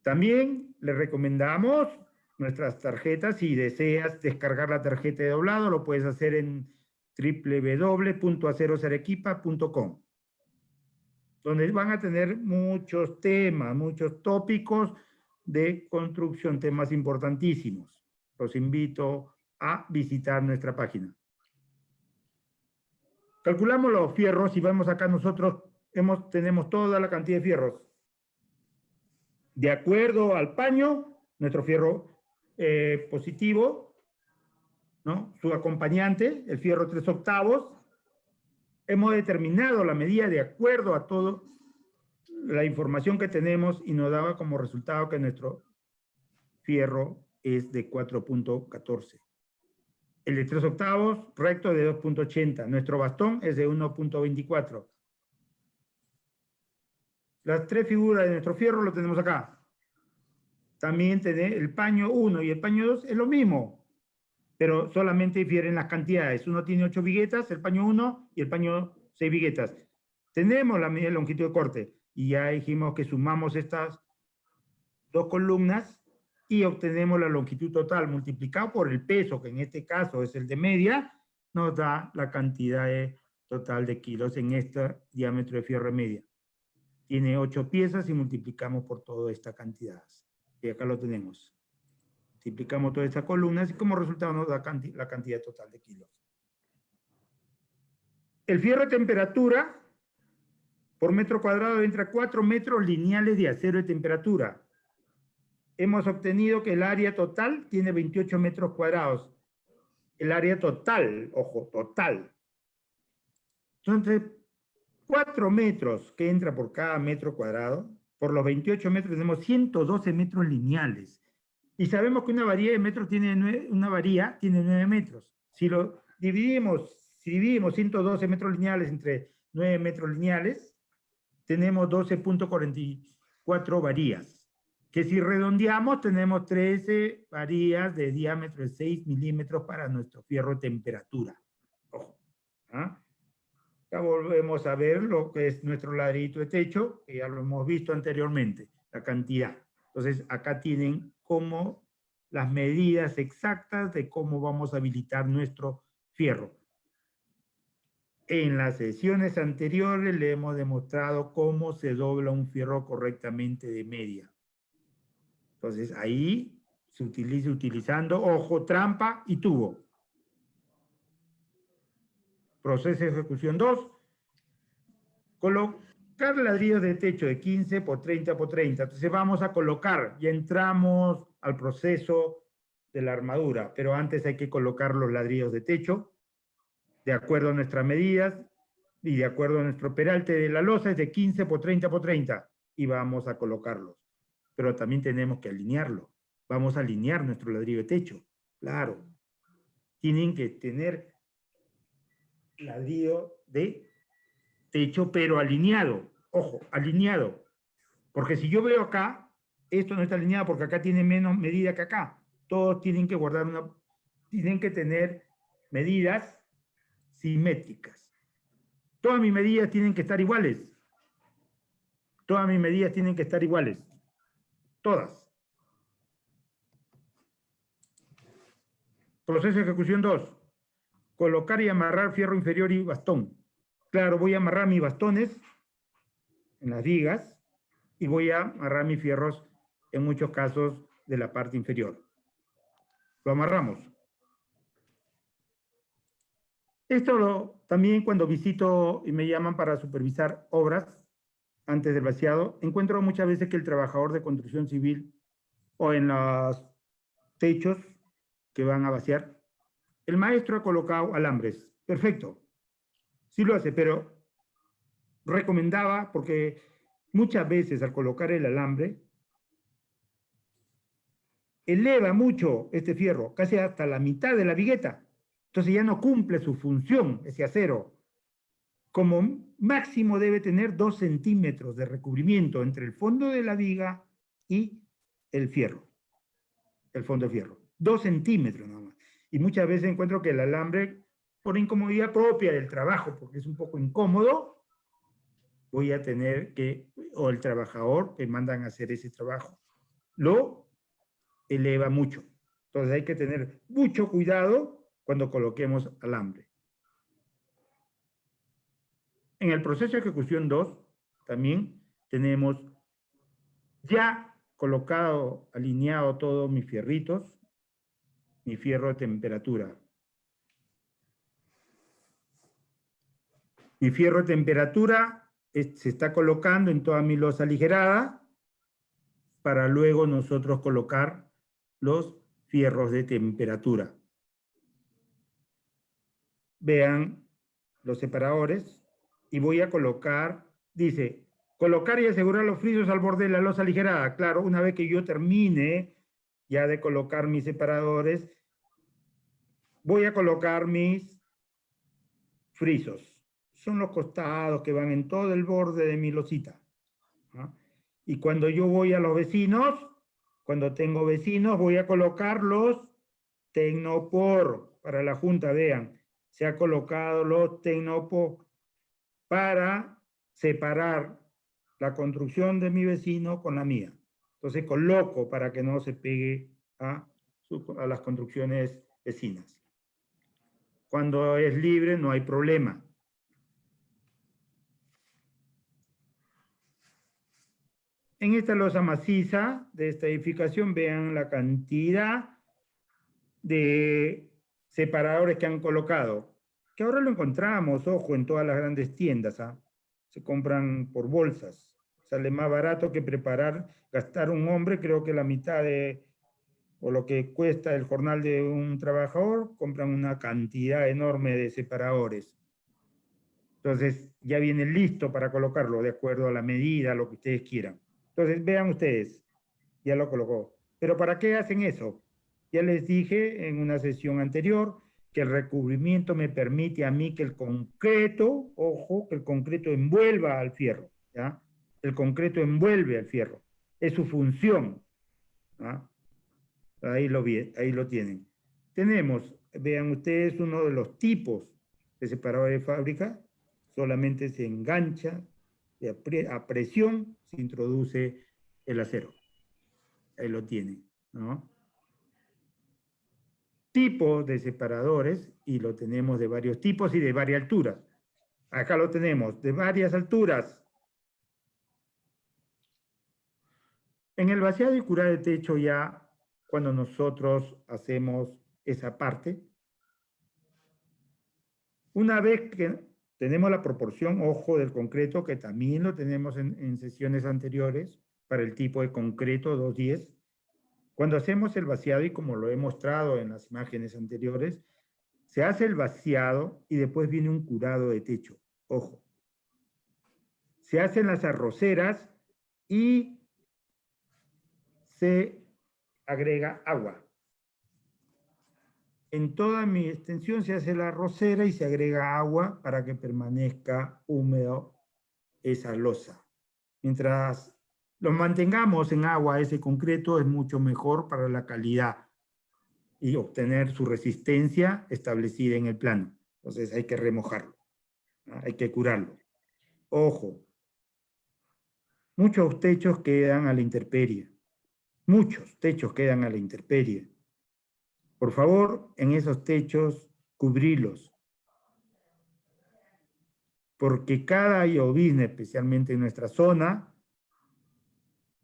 También le recomendamos nuestras tarjetas. Si deseas descargar la tarjeta de doblado, lo puedes hacer en www.acerosarequipa.com, donde van a tener muchos temas, muchos tópicos de construcción, temas importantísimos. Los invito a visitar nuestra página. Calculamos los fierros y vemos acá nosotros, tenemos toda la cantidad de fierros. De acuerdo al paño, nuestro fierro positivo, ¿no? Su acompañante, el fierro 3/8, hemos determinado la medida de acuerdo a toda la información que tenemos y nos daba como resultado que nuestro fierro es de 4.14. El de 3/8 recto de 2.80. Nuestro bastón es de 1.24. Las 3 figuras de nuestro fierro lo tenemos acá. También el paño 1 y el paño 2 es lo mismo, pero solamente difieren las cantidades. Uno tiene 8 viguetas, el paño 1, y el paño 6 viguetas. Tenemos la medida de longitud de corte, y ya dijimos que sumamos estas 2 columnas y obtenemos la longitud total multiplicado por el peso, que en este caso es el de media, nos da la cantidad total de kilos en este diámetro de fierro de media. Tiene 8 piezas y multiplicamos por toda esta cantidad. Y acá lo tenemos. Multiplicamos todas estas columnas y como resultado nos da la cantidad total de kilos. El fierro de temperatura por metro cuadrado entra 4 metros lineales de acero de temperatura. Hemos obtenido que el área total tiene 28 metros cuadrados. El área total, ojo, total. Entonces, 4 metros que entra por cada metro cuadrado, por los 28 metros tenemos 112 metros lineales. Y sabemos que una varilla de metros tiene 9 metros. Si dividimos 112 metros lineales entre 9 metros lineales, tenemos 12.44 varillas. Que si redondeamos, tenemos 13 varillas de diámetro de 6 milímetros para nuestro fierro de temperatura. Ojo. ¿Ah? Acá volvemos a ver lo que es nuestro ladrillito de techo, que ya lo hemos visto anteriormente, la cantidad. Entonces, acá tienen como las medidas exactas de cómo vamos a habilitar nuestro fierro. En las sesiones anteriores le hemos demostrado cómo se dobla un fierro correctamente de media. Entonces, ahí se utiliza utilizando ojo, trampa y tubo. Proceso de ejecución 2. Colocar ladrillos de techo de 15 por 30 por 30. Entonces vamos a colocar, ya entramos al proceso de la armadura, pero antes hay que colocar los ladrillos de techo de acuerdo a nuestras medidas y de acuerdo a nuestro peralte de la losa es de 15 por 30 por 30 y vamos a colocarlos. Pero también tenemos que alinearlo. Vamos a alinear nuestro ladrillo de techo. Claro. Tienen que tener ladrillo de techo, pero alineado. Ojo, alineado. Porque si yo veo acá, esto no está alineado porque acá tiene menos medida que acá. Todos tienen que guardar tienen que tener medidas simétricas. Todas mis medidas tienen que estar iguales. Todas mis medidas tienen que estar iguales. Todas. Proceso de ejecución 2. Colocar y amarrar fierro inferior y bastón. Claro, voy a amarrar mis bastones en las vigas y voy a amarrar mis fierros en muchos casos de la parte inferior. Lo amarramos. Esto también cuando visito y me llaman para supervisar obras antes del vaciado, encuentro muchas veces que el trabajador de construcción civil o en los techos que van a vaciar, el maestro ha colocado alambres. Perfecto. Sí lo hace, pero recomendaba, porque muchas veces al colocar el alambre, eleva mucho este fierro, casi hasta la mitad de la vigueta. Entonces ya no cumple su función ese acero. Como máximo debe tener 2 centímetros de recubrimiento entre el fondo de la viga y el fierro. el fondo de fierro. 2 centímetros nada más. Y muchas veces encuentro que el alambre, por incomodidad propia del trabajo, porque es un poco incómodo, voy a tener que, o el trabajador que mandan a hacer ese trabajo, lo eleva mucho. Entonces hay que tener mucho cuidado cuando coloquemos alambre. En el proceso de ejecución 2, también tenemos ya colocado, alineado todos mis fierritos, mi fierro de temperatura. Mi fierro de temperatura se está colocando en toda mi losa aligerada para luego nosotros colocar los fierros de temperatura. Vean los separadores y voy a colocar, dice, colocar y asegurar los frisos al borde de la losa aligerada. Claro, una vez que yo termine ya de colocar mis separadores, voy a colocar mis frisos. Son los costados que van en todo el borde de mi losita, ¿no? Y cuando yo voy a los vecinos, cuando tengo vecinos, voy a colocar los tecnopor para la junta, vean, se ha colocado los tecnopor para separar la construcción de mi vecino con la mía. Entonces coloco para que no se pegue a las construcciones vecinas. Cuando es libre no hay problema. En esta losa maciza de esta edificación, vean la cantidad de separadores que han colocado, que ahora lo encontramos, ojo, en todas las grandes tiendas, ¿ah? Se compran por bolsas. Sale más barato que gastar un hombre, creo que la mitad de, o lo que cuesta el jornal de un trabajador, compran una cantidad enorme de separadores. Entonces, ya viene listo para colocarlo de acuerdo a la medida, lo que ustedes quieran. Entonces, vean ustedes, ya lo colocó. ¿Pero para qué hacen eso? Ya les dije en una sesión anterior que el recubrimiento me permite a mí que el concreto, ojo, que el concreto envuelva al fierro, ¿ya? El concreto envuelve al fierro. Es su función, ¿ya? Ahí lo tienen. Tenemos, vean ustedes, uno de los tipos de separador de fábrica, solamente se engancha a presión, se introduce el acero. Ahí lo tienen, ¿no? Tipos de separadores, y lo tenemos de varios tipos y de varias alturas. Acá lo tenemos, de varias alturas. En el vaciado y curar de techo ya, cuando nosotros hacemos esa parte, una vez que tenemos la proporción, ojo, del concreto, que también lo tenemos en sesiones anteriores, para el tipo de concreto 210, cuando hacemos el vaciado, y como lo he mostrado en las imágenes anteriores, se hace el vaciado y después viene un curado de techo. Ojo. Se hacen las arroceras y se agrega agua. En toda mi extensión se hace la arrocera y se agrega agua para que permanezca húmedo esa losa. Mientras lo mantengamos en agua, ese concreto es mucho mejor para la calidad y obtener su resistencia establecida en el plano. Entonces hay que remojarlo, ¿no? Hay que curarlo. Ojo, muchos techos quedan a la intemperie. Muchos techos quedan a la intemperie. Por favor, en esos techos, cubrilos. Porque cada llovizna, especialmente en nuestra zona,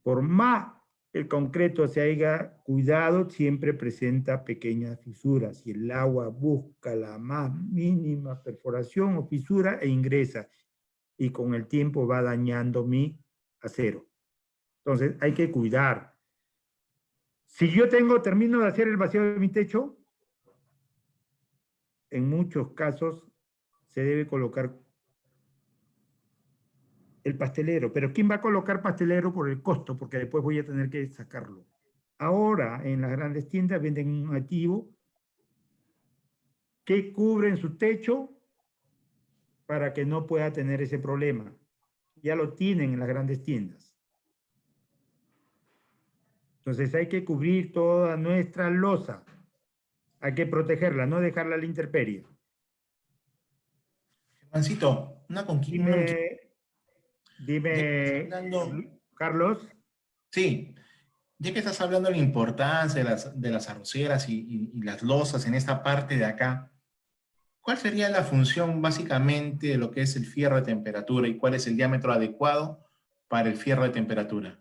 por más el concreto se haya cuidado, siempre presenta pequeñas fisuras y el agua busca la más mínima perforación o fisura e ingresa y con el tiempo va dañando mi acero. Entonces hay que cuidar. Si yo termino de hacer el vaciado de mi techo, en muchos casos se debe colocar el pastelero. Pero ¿quién va a colocar pastelero por el costo? Porque después voy a tener que sacarlo. Ahora en las grandes tiendas venden un activo que cubre su techo para que no pueda tener ese problema. Ya lo tienen en las grandes tiendas. Entonces hay que cubrir toda nuestra losa. Hay que protegerla, no dejarla a la intemperie. Juancito, una inquietud. Dime, Ya que estás dime, hablando, Carlos. sí, ya que estás hablando de la importancia de las arroceras y las losas en esta parte de acá, ¿cuál sería la función básicamente de lo que es el fierro de temperatura y cuál es el diámetro adecuado para el fierro de temperatura?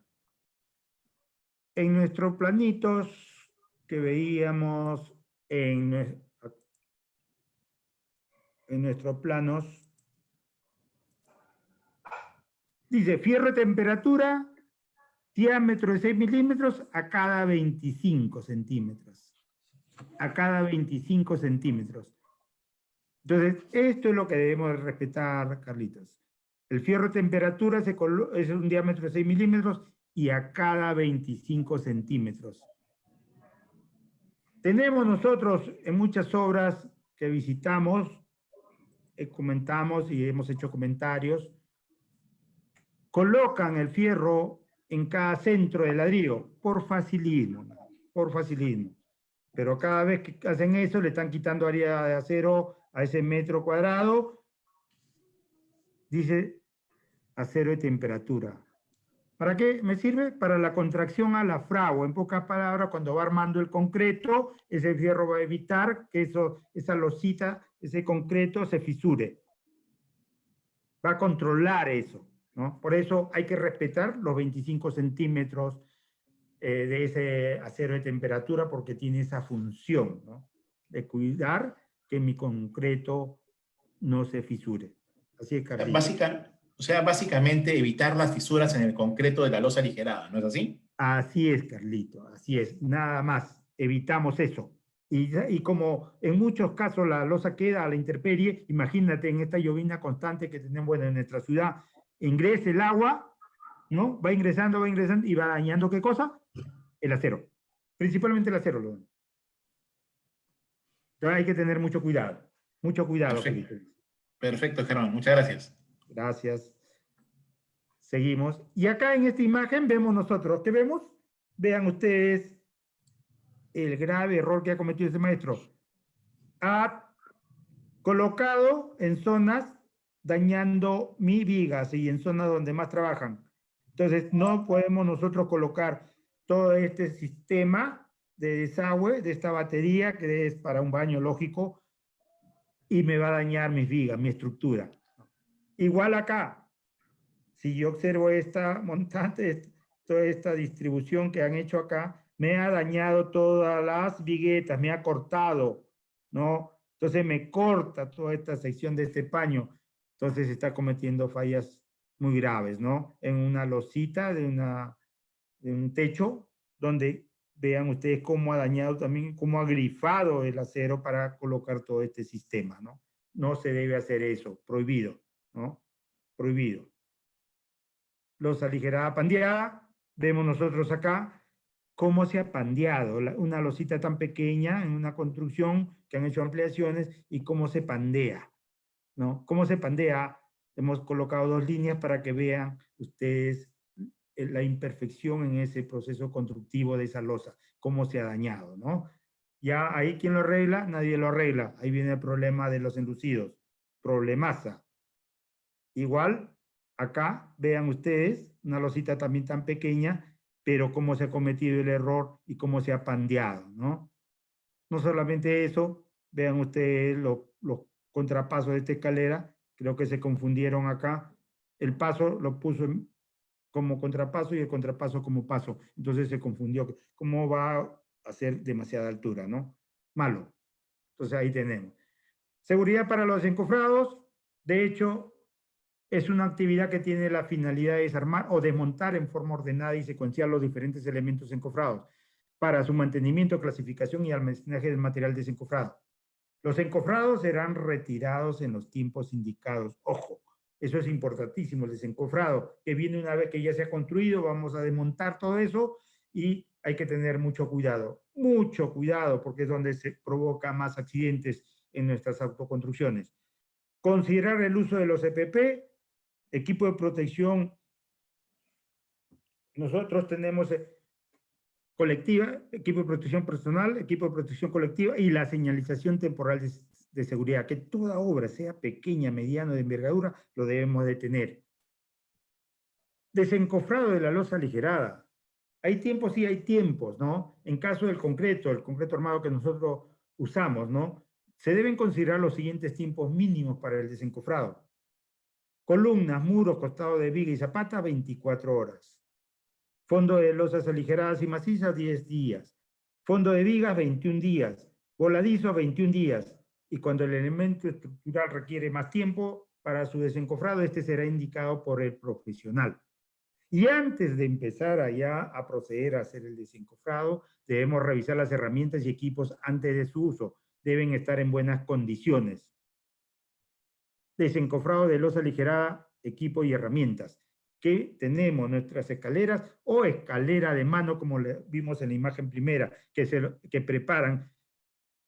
En nuestros planitos que veíamos en nuestros planos, dice fierro de temperatura, diámetro de 6 milímetros a cada 25 centímetros. A cada 25 centímetros. Entonces, esto es lo que debemos respetar, Carlitos. El fierro de temperatura es un diámetro de 6 milímetros y a cada 25 centímetros. Tenemos nosotros en muchas obras que visitamos, comentamos y hemos hecho comentarios, colocan el fierro en cada centro de ladrillo por facilismo, por facilismo. Pero cada vez que hacen eso le están quitando área de acero a ese metro cuadrado, dice acero de temperatura. ¿Para qué me sirve? Para la contracción a la fragua. En pocas palabras, cuando va armando el concreto, ese fierro va a evitar que esa losita, ese concreto se fisure. Va a controlar eso, ¿no? Por eso hay que respetar los 25 centímetros de ese acero de temperatura porque tiene esa función, ¿no? De cuidar que mi concreto no se fisure. Así es, Carlitos. O sea, básicamente evitar las fisuras en el concreto de la losa aligerada, ¿no es así? Así es, Carlito, así es, nada más, evitamos eso. Y como en muchos casos la losa queda a la intemperie, imagínate en esta llovina constante que tenemos bueno, en nuestra ciudad, ingresa el agua, ¿no? Va ingresando y va dañando ¿qué cosa? El acero, principalmente el acero. Entonces hay que tener mucho cuidado, Perfecto, Carlito. perfecto, Germán, muchas gracias. Gracias. Seguimos. Y acá en esta imagen vemos nosotros, ¿qué vemos? Vean ustedes el grave error que ha cometido este maestro. Ha colocado en zonas dañando mi vigas y en zonas donde más trabajan. Entonces, no podemos nosotros colocar todo este sistema de desagüe de esta batería que es para un baño lógico y me va a dañar mis vigas, mi estructura. Igual acá, si yo observo esta montante, toda esta distribución que han hecho acá, me ha dañado todas las viguetas, me ha cortado, ¿no? Entonces me corta toda esta sección de este paño. Entonces está cometiendo fallas muy graves, ¿no? En una losita de un techo, donde vean ustedes cómo ha dañado también, cómo ha grifado el acero para colocar todo este sistema, ¿no? No se debe hacer eso, prohibido, ¿no? Prohibido. Losa aligerada pandeada, vemos nosotros acá cómo se ha pandeado una losita tan pequeña en una construcción que han hecho ampliaciones y cómo se pandea, ¿no? ¿Cómo se pandea? Hemos colocado dos líneas para que vean ustedes la imperfección en ese proceso constructivo de esa losa, cómo se ha dañado, ¿no? Ya ahí, ¿quién lo arregla? Nadie lo arregla. Ahí viene el problema de los enlucidos. Problemaza. Igual, acá, vean ustedes, una losita también tan pequeña, pero cómo se ha cometido el error y cómo se ha pandeado, ¿no? No solamente eso, vean ustedes los contrapasos de esta escalera, creo que se confundieron acá. El paso lo puso como contrapaso y el contrapaso como paso. Entonces se confundió. ¿Cómo va a ser demasiada altura, no? Malo. Entonces ahí tenemos. Seguridad para los encofrados. De hecho, es una actividad que tiene la finalidad de desarmar o desmontar en forma ordenada y secuencial los diferentes elementos encofrados para su mantenimiento, clasificación y almacenaje del material desencofrado. Los encofrados serán retirados en los tiempos indicados. Ojo, eso es importantísimo, el desencofrado, que viene una vez que ya se ha construido, vamos a desmontar todo eso y hay que tener mucho cuidado, porque es donde se provoca más accidentes en nuestras autoconstrucciones. Considerar el uso de los EPP, equipo de protección. Nosotros tenemos colectiva, equipo de protección personal, equipo de protección colectiva y la señalización temporal de seguridad. Que toda obra, sea pequeña, mediana, de envergadura, lo debemos de tener. Desencofrado de la losa aligerada. Hay tiempos, sí hay tiempos, ¿no? En caso del concreto, el concreto armado que nosotros usamos, ¿no? Se deben considerar los siguientes tiempos mínimos para el desencofrado. Columnas, muros, costado de viga y zapata, 24 horas. Fondo de losas aligeradas y macizas, 10 días. Fondo de vigas, 21 días. Voladizo, 21 días. Y cuando el elemento estructural requiere más tiempo para su desencofrado, este será indicado por el profesional. Y antes de empezar allá a proceder a hacer el desencofrado, debemos revisar las herramientas y equipos antes de su uso. Deben estar en buenas condiciones. Desencofrado de losa aligerada, equipo y herramientas. Que tenemos nuestras escaleras o escalera de mano, como vimos en la imagen primera, que preparan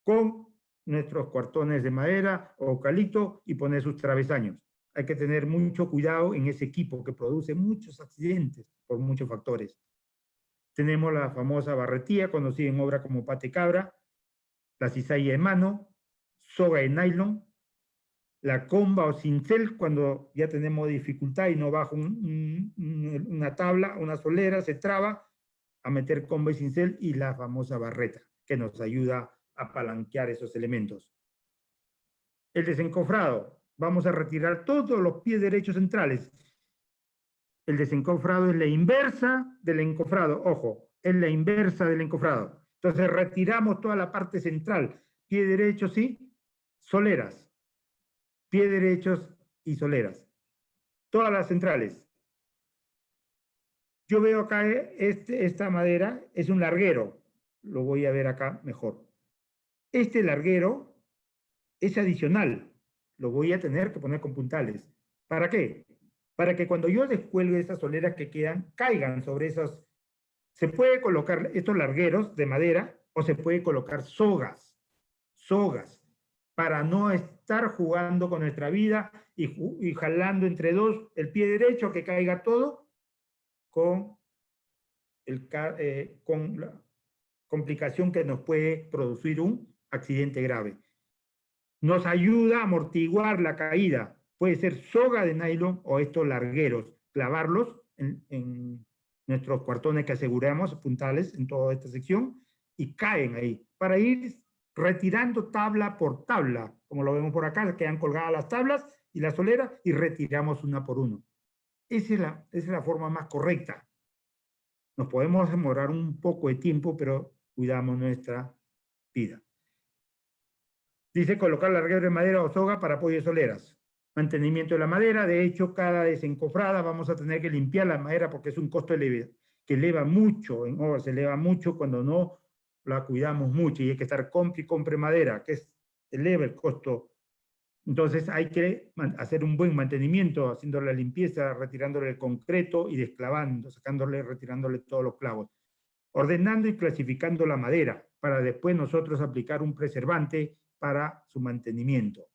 con nuestros cuartones de madera o eucalipto y poner sus travesaños. Hay que tener mucho cuidado en ese equipo que produce muchos accidentes por muchos factores. Tenemos la famosa barretilla, conocida en obra como pate cabra, la cizalla de mano, soga de nylon, la comba o cincel cuando ya tenemos dificultad y no baja una tabla, una solera, se traba, a meter comba y cincel, y la famosa barreta, que nos ayuda a palanquear esos elementos. El desencofrado. Vamos a retirar todos los pies derechos centrales. El desencofrado es la inversa del encofrado. Ojo, es la inversa del encofrado. Entonces retiramos toda la parte central. Pie derecho, sí, soleras. Pie derechos y soleras. Todas las centrales. Yo veo acá esta madera, es un larguero. Lo voy a ver acá mejor. Este larguero es adicional. Lo voy a tener que poner con puntales. ¿Para qué? Para que cuando yo descuelgue esas soleras que quedan, caigan sobre esos. Se puede colocar estos largueros de madera o se puede colocar sogas, para no estar jugando con nuestra vida y jalando entre dos el pie derecho, que caiga todo con la complicación que nos puede producir un accidente grave. Nos ayuda a amortiguar la caída. Puede ser soga de nylon o estos largueros, clavarlos en nuestros cuartones que aseguramos, puntales en toda esta sección, y caen ahí, para ir retirando tabla por tabla, como lo vemos por acá, quedan colgadas las tablas y la solera, y retiramos una por uno. Esa es la forma más correcta. Nos podemos demorar un poco de tiempo, pero cuidamos nuestra vida. Dice colocar larguero de madera o soga para apoyo de soleras. Mantenimiento de la madera. De hecho, cada desencofrada vamos a tener que limpiar la madera porque es un costo que eleva mucho. En obra se eleva mucho cuando no la cuidamos mucho, y hay que estar compre madera, que eleva el costo. Entonces hay que hacer un buen mantenimiento, haciendo la limpieza, retirándole el concreto y desclavando, retirándole todos los clavos. Ordenando y clasificando la madera para después nosotros aplicar un preservante para su mantenimiento.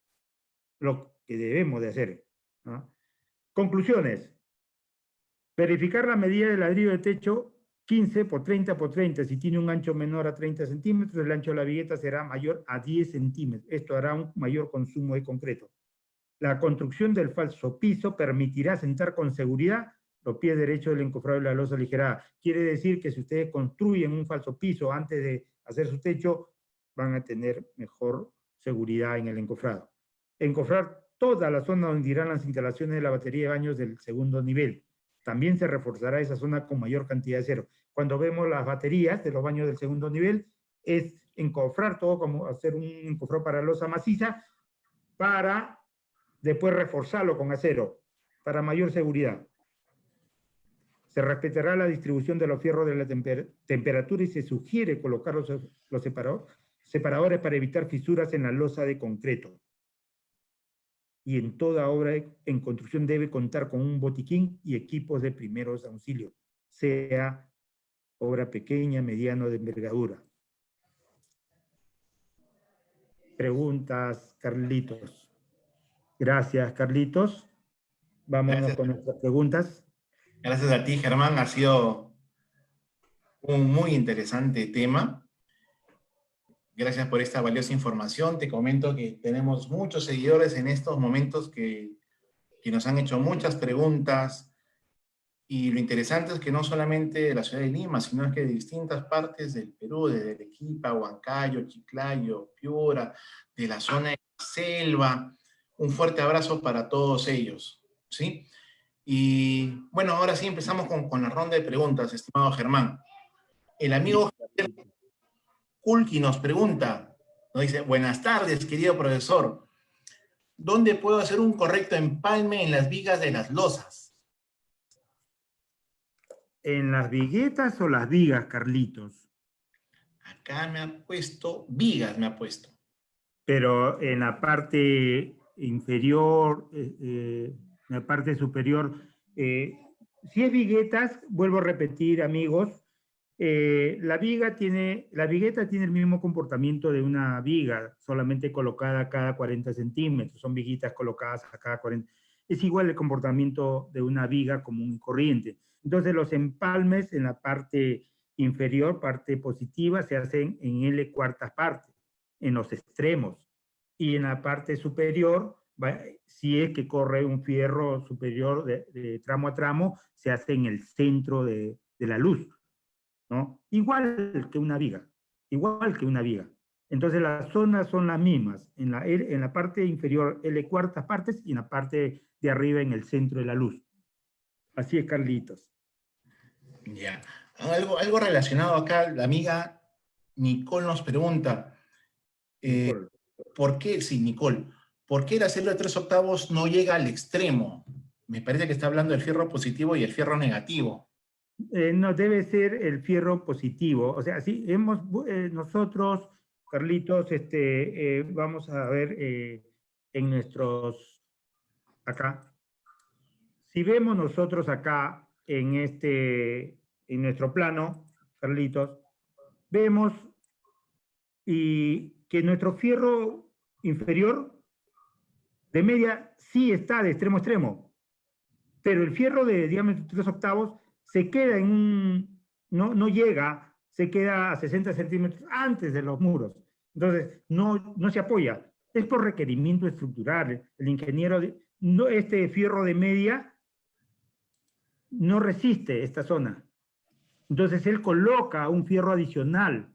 Lo que debemos de hacer, ¿no? Conclusiones. Verificar la medida del ladrillo de techo 15 por 30 por 30. Si tiene un ancho menor a 30 centímetros, el ancho de la vigueta será mayor a 10 centímetros. Esto hará un mayor consumo de concreto. La construcción del falso piso permitirá sentar con seguridad los pies derechos del encofrado y la losa aligerada. Quiere decir que si ustedes construyen un falso piso antes de hacer su techo, van a tener mejor seguridad en el encofrado. Encofrar toda la zona donde irán las instalaciones de la batería de baños del segundo nivel. También se reforzará esa zona con mayor cantidad de acero. Cuando vemos las baterías de los baños del segundo nivel, es encofrar todo, como hacer un encofrado para losa maciza, para después reforzarlo con acero, para mayor seguridad. Se respetará la distribución de los fierros de la temperatura y se sugiere colocar los separadores para evitar fisuras en la losa de concreto. Y en toda obra en construcción debe contar con un botiquín y equipos de primeros auxilios, sea obra pequeña, mediana o de envergadura. Preguntas, Carlitos. Gracias, Carlitos. Vámonos Gracias. con nuestras preguntas. Gracias a ti, Germán. Ha sido Un muy interesante tema. Gracias por esta valiosa información. Te comento que tenemos muchos seguidores en estos momentos que nos han hecho muchas preguntas. Y lo interesante es que no solamente de la ciudad de Lima, sino es que de distintas partes del Perú, desde Arequipa, Huancayo, Chiclayo, Piura, de la zona de la selva. Un fuerte abrazo para todos ellos, ¿sí? Y bueno, ahora sí empezamos con la ronda de preguntas, estimado Germán. El amigo Kulki nos pregunta, nos dice, buenas tardes, querido profesor. ¿Dónde puedo hacer un correcto empalme en las vigas de las losas? ¿En las viguetas o las vigas, Carlitos? Acá me ha puesto vigas, me ha puesto. Pero en la parte inferior, en la parte superior, si es viguetas, vuelvo a repetir, amigos, la vigueta tiene el mismo comportamiento de una viga, solamente colocada cada 40 centímetros, son viguitas colocadas a cada 40. Es igual el comportamiento de una viga común y corriente. Entonces los empalmes en la parte inferior, parte positiva, se hacen en L cuartas partes, en los extremos. Y en la parte superior, si es que corre un fierro superior de tramo a tramo, se hace en el centro de la luz, ¿no? Igual que una viga, igual que una viga. Entonces las zonas son las mismas, en la parte inferior L cuartas partes y en la parte de arriba en el centro de la luz. Así es, Carlitos. Ya. Algo relacionado acá, la amiga Nicole nos pregunta, Nicole. ¿por qué, sí, Nicole, por qué la célula de 3/8 no llega al extremo? Me parece que está hablando del fierro positivo y el fierro negativo. No, debe ser el fierro positivo. O sea, sí, nosotros, Carlitos, vamos a ver en acá, si vemos nosotros acá en nuestro plano, Carlitos, vemos que nuestro fierro inferior de media sí está de extremo a extremo, pero el fierro de diámetro 3/8 se queda no llega, se queda a 60 centímetros antes de los muros. Entonces, no se apoya. Es por requerimiento estructural. El ingeniero, este fierro de media no resiste esta zona. Entonces, él coloca un fierro adicional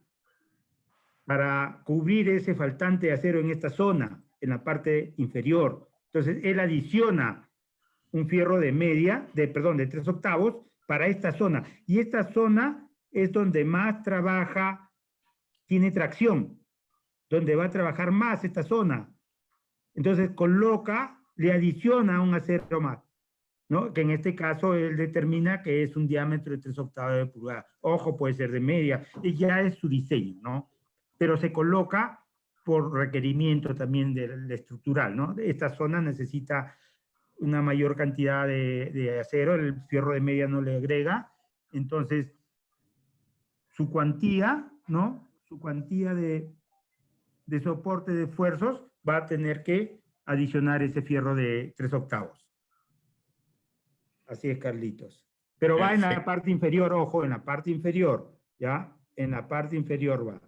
para cubrir ese faltante de acero en esta zona, en la parte inferior. Entonces, él adiciona un fierro de media, de 3/8 para esta zona. Y esta zona es donde más trabaja, tiene tracción, donde va a trabajar más esta zona. Entonces le adiciona un acero más, ¿no? Que en este caso él determina que es un diámetro de 3/8 de pulgada. Ojo, puede ser de media, y ya es su diseño, ¿no? Pero se coloca por requerimiento también del estructural, ¿no? Esta zona necesita una mayor cantidad de acero, el fierro de media no le agrega, entonces su cuantía, ¿no? Su cuantía de soporte de esfuerzos va a tener que adicionar ese fierro de 3/8. Así es, Carlitos. Pero va en la Perfecto. parte inferior, ojo, en la parte inferior, ¿ya? En la parte inferior va.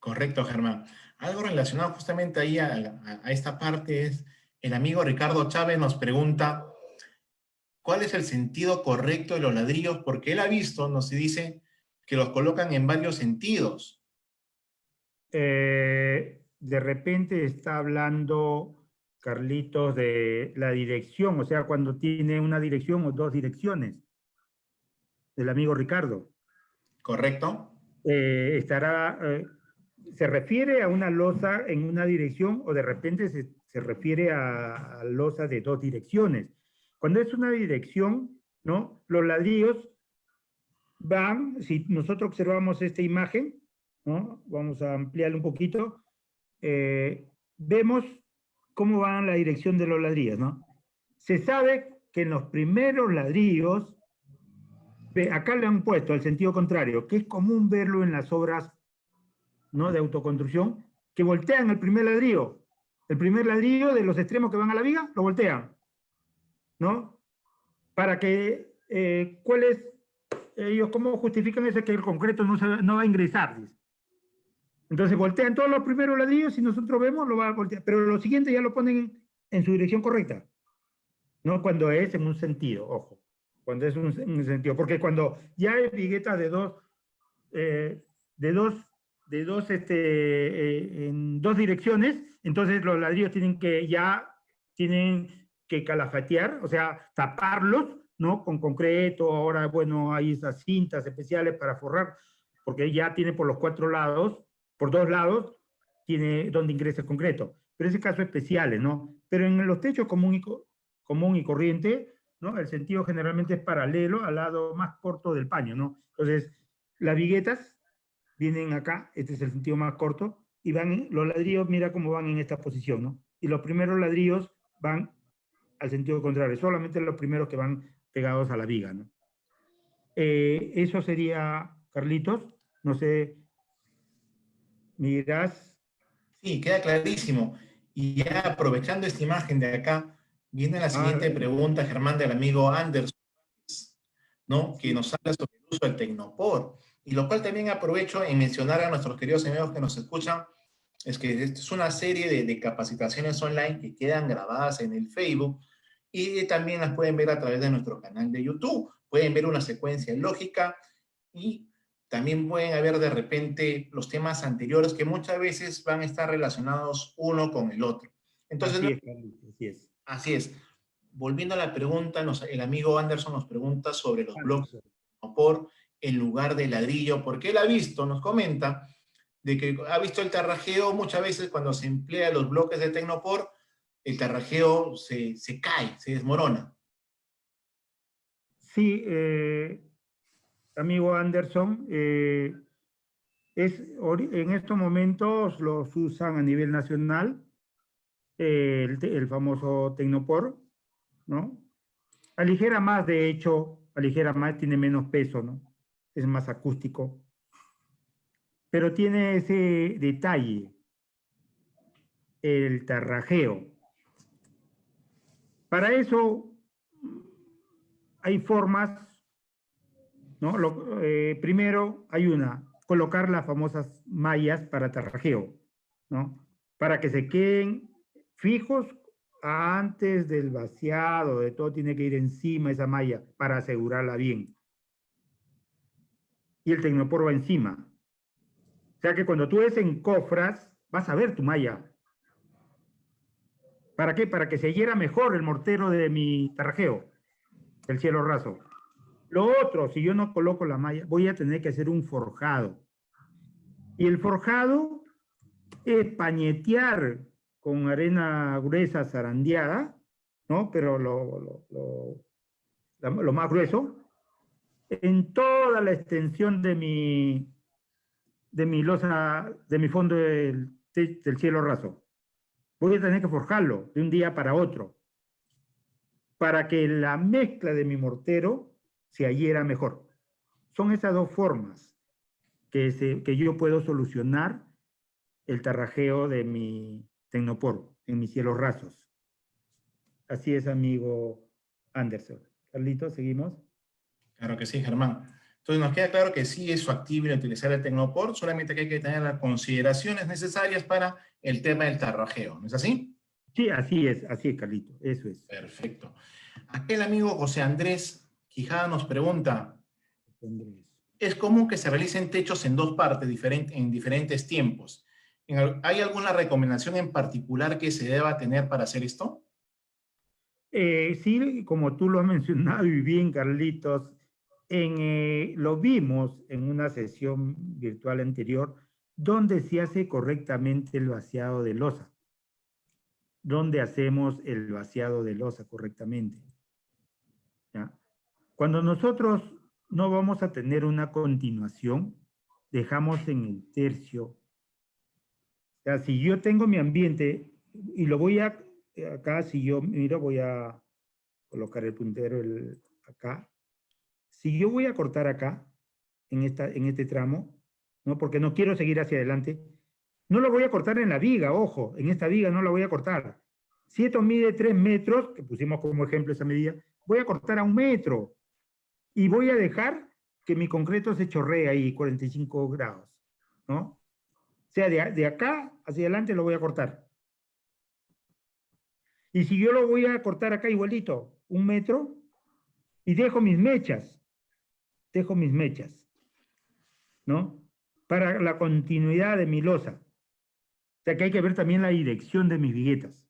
Correcto, Germán. Algo relacionado justamente ahí a esta parte es, el amigo Ricardo Chávez nos pregunta, ¿cuál es el sentido correcto de los ladrillos? Porque él ha visto, nos dice, que los colocan en varios sentidos. De repente está hablando Carlitos de la dirección, o sea, cuando tiene una dirección o dos direcciones, del amigo Ricardo. ¿Correcto? ¿Se refiere a una losa en una dirección o de repente se refiere a losa de dos direcciones? Cuando es una dirección, ¿no? Los ladrillos van, si nosotros observamos esta imagen, ¿no? Vamos a ampliarlo un poquito, vemos cómo va la dirección de los ladrillos, ¿no? Se sabe que en los primeros ladrillos, acá le han puesto el sentido contrario, que es común verlo en las obras, ¿no?, de autoconstrucción, que voltean el primer ladrillo. El primer ladrillo de los extremos que van a la viga, lo voltean, ¿no? Para que, ¿cuál es ellos cómo justifican eso que el concreto no va a ingresar. Dice. Entonces voltean todos los primeros ladrillos y nosotros vemos, lo va a voltear. Pero los siguientes ya lo ponen en su dirección correcta. No cuando es en un sentido, ojo. Cuando es en un sentido. Porque cuando ya hay viguetas en dos direcciones, entonces los ladrillos tienen que calafatear, o sea, taparlos, ¿no? Con concreto, ahora, bueno, hay esas cintas especiales para forrar, porque ya tiene por los por dos lados, tiene donde ingresa el concreto. Pero ese caso especiales, ¿no? Pero en los techos común y corriente, ¿no? El sentido generalmente es paralelo al lado más corto del paño, ¿no? Entonces, las viguetas vienen acá, este es el sentido más corto, y los ladrillos, mira cómo van en esta posición, ¿no? Y los primeros ladrillos van al sentido contrario, solamente los primeros que van pegados a la viga, ¿no? Eso sería, Carlitos, no sé, mirás. Sí, queda clarísimo. Y ya aprovechando esta imagen de acá, viene la siguiente pregunta, Germán, del amigo Anderson, ¿no? Que nos habla sobre el uso del Tecnopor. Y lo cual también aprovecho en mencionar a nuestros queridos amigos que nos escuchan, es que esto es una serie de capacitaciones online que quedan grabadas en el Facebook y también las pueden ver a través de nuestro canal de YouTube. Pueden ver una secuencia lógica y también pueden haber de repente los temas anteriores que muchas veces van a estar relacionados uno con el otro. Entonces, así es. Así es. Volviendo a la pregunta, el amigo Anderson nos pregunta sobre los bloques por en lugar de ladrillo, porque él ha visto, nos comenta, de que ha visto el tarrajeo muchas veces cuando se emplea los bloques de Tecnopor, el tarrajeo se cae, se desmorona. Sí, amigo Anderson, en estos momentos los usan a nivel nacional, el famoso Tecnopor, ¿no? Aligera más, de hecho, aligera más, tiene menos peso, ¿no? Es más acústico. Pero tiene ese detalle, el tarrajeo. Para eso hay formas, ¿no? Primero hay colocar las famosas mallas para tarrajeo, ¿no? Para que se queden fijos antes del vaciado, de todo tiene que ir encima esa malla para asegurarla bien. Y el Tecnopor va encima. O sea que cuando tú desencofras, vas a ver tu malla. ¿Para qué? Para que se hiera mejor el mortero de mi tarrajeo, el cielo raso. Lo otro, si yo no coloco la malla, voy a tener que hacer un forjado. Y el forjado es pañetear con arena gruesa zarandeada, ¿no? Pero lo más grueso, en toda la extensión de mi losa, de mi fondo del cielo raso. Voy a tener que forjarlo de un día para otro, para que la mezcla de mi mortero se adhiera mejor. Son esas dos formas que yo puedo solucionar el tarrajeo de mi Tecnopor en mis cielos rasos. Así es, amigo Anderson. Carlitos, ¿seguimos? Claro que sí, Germán. Entonces nos queda claro que sí es factible utilizar el Tecnopor, solamente que hay que tener las consideraciones necesarias para el tema del tarrajeo, ¿no es así? Sí, así es, Carlito, eso es. Perfecto. Aquel amigo José Andrés Quijada nos pregunta, ¿es común que se realicen techos en dos partes en diferentes tiempos? ¿Hay alguna recomendación en particular que se deba tener para hacer esto? Sí, como tú lo has mencionado y bien, Carlitos, lo vimos en una sesión virtual anterior donde se hace correctamente el vaciado de losa. Donde hacemos el vaciado de losa correctamente. ¿Ya? Cuando nosotros no vamos a tener una continuación, dejamos en el tercio. O sea, si yo tengo mi ambiente y lo voy acá, si yo miro, voy a colocar el puntero acá. Si yo voy a cortar acá, en este tramo, ¿no? Porque no quiero seguir hacia adelante, no lo voy a cortar en la viga, ojo, en esta viga no la voy a cortar. Si esto mide 3 metros, que pusimos como ejemplo esa medida, voy a cortar a 1 metro y voy a dejar que mi concreto se chorrea ahí 45 grados, ¿no? O sea, de acá hacia adelante lo voy a cortar. Y si yo lo voy a cortar acá igualito, 1 metro, y dejo mis mechas, ¿no? Para la continuidad de mi losa. O sea que hay que ver también la dirección de mis viguetas,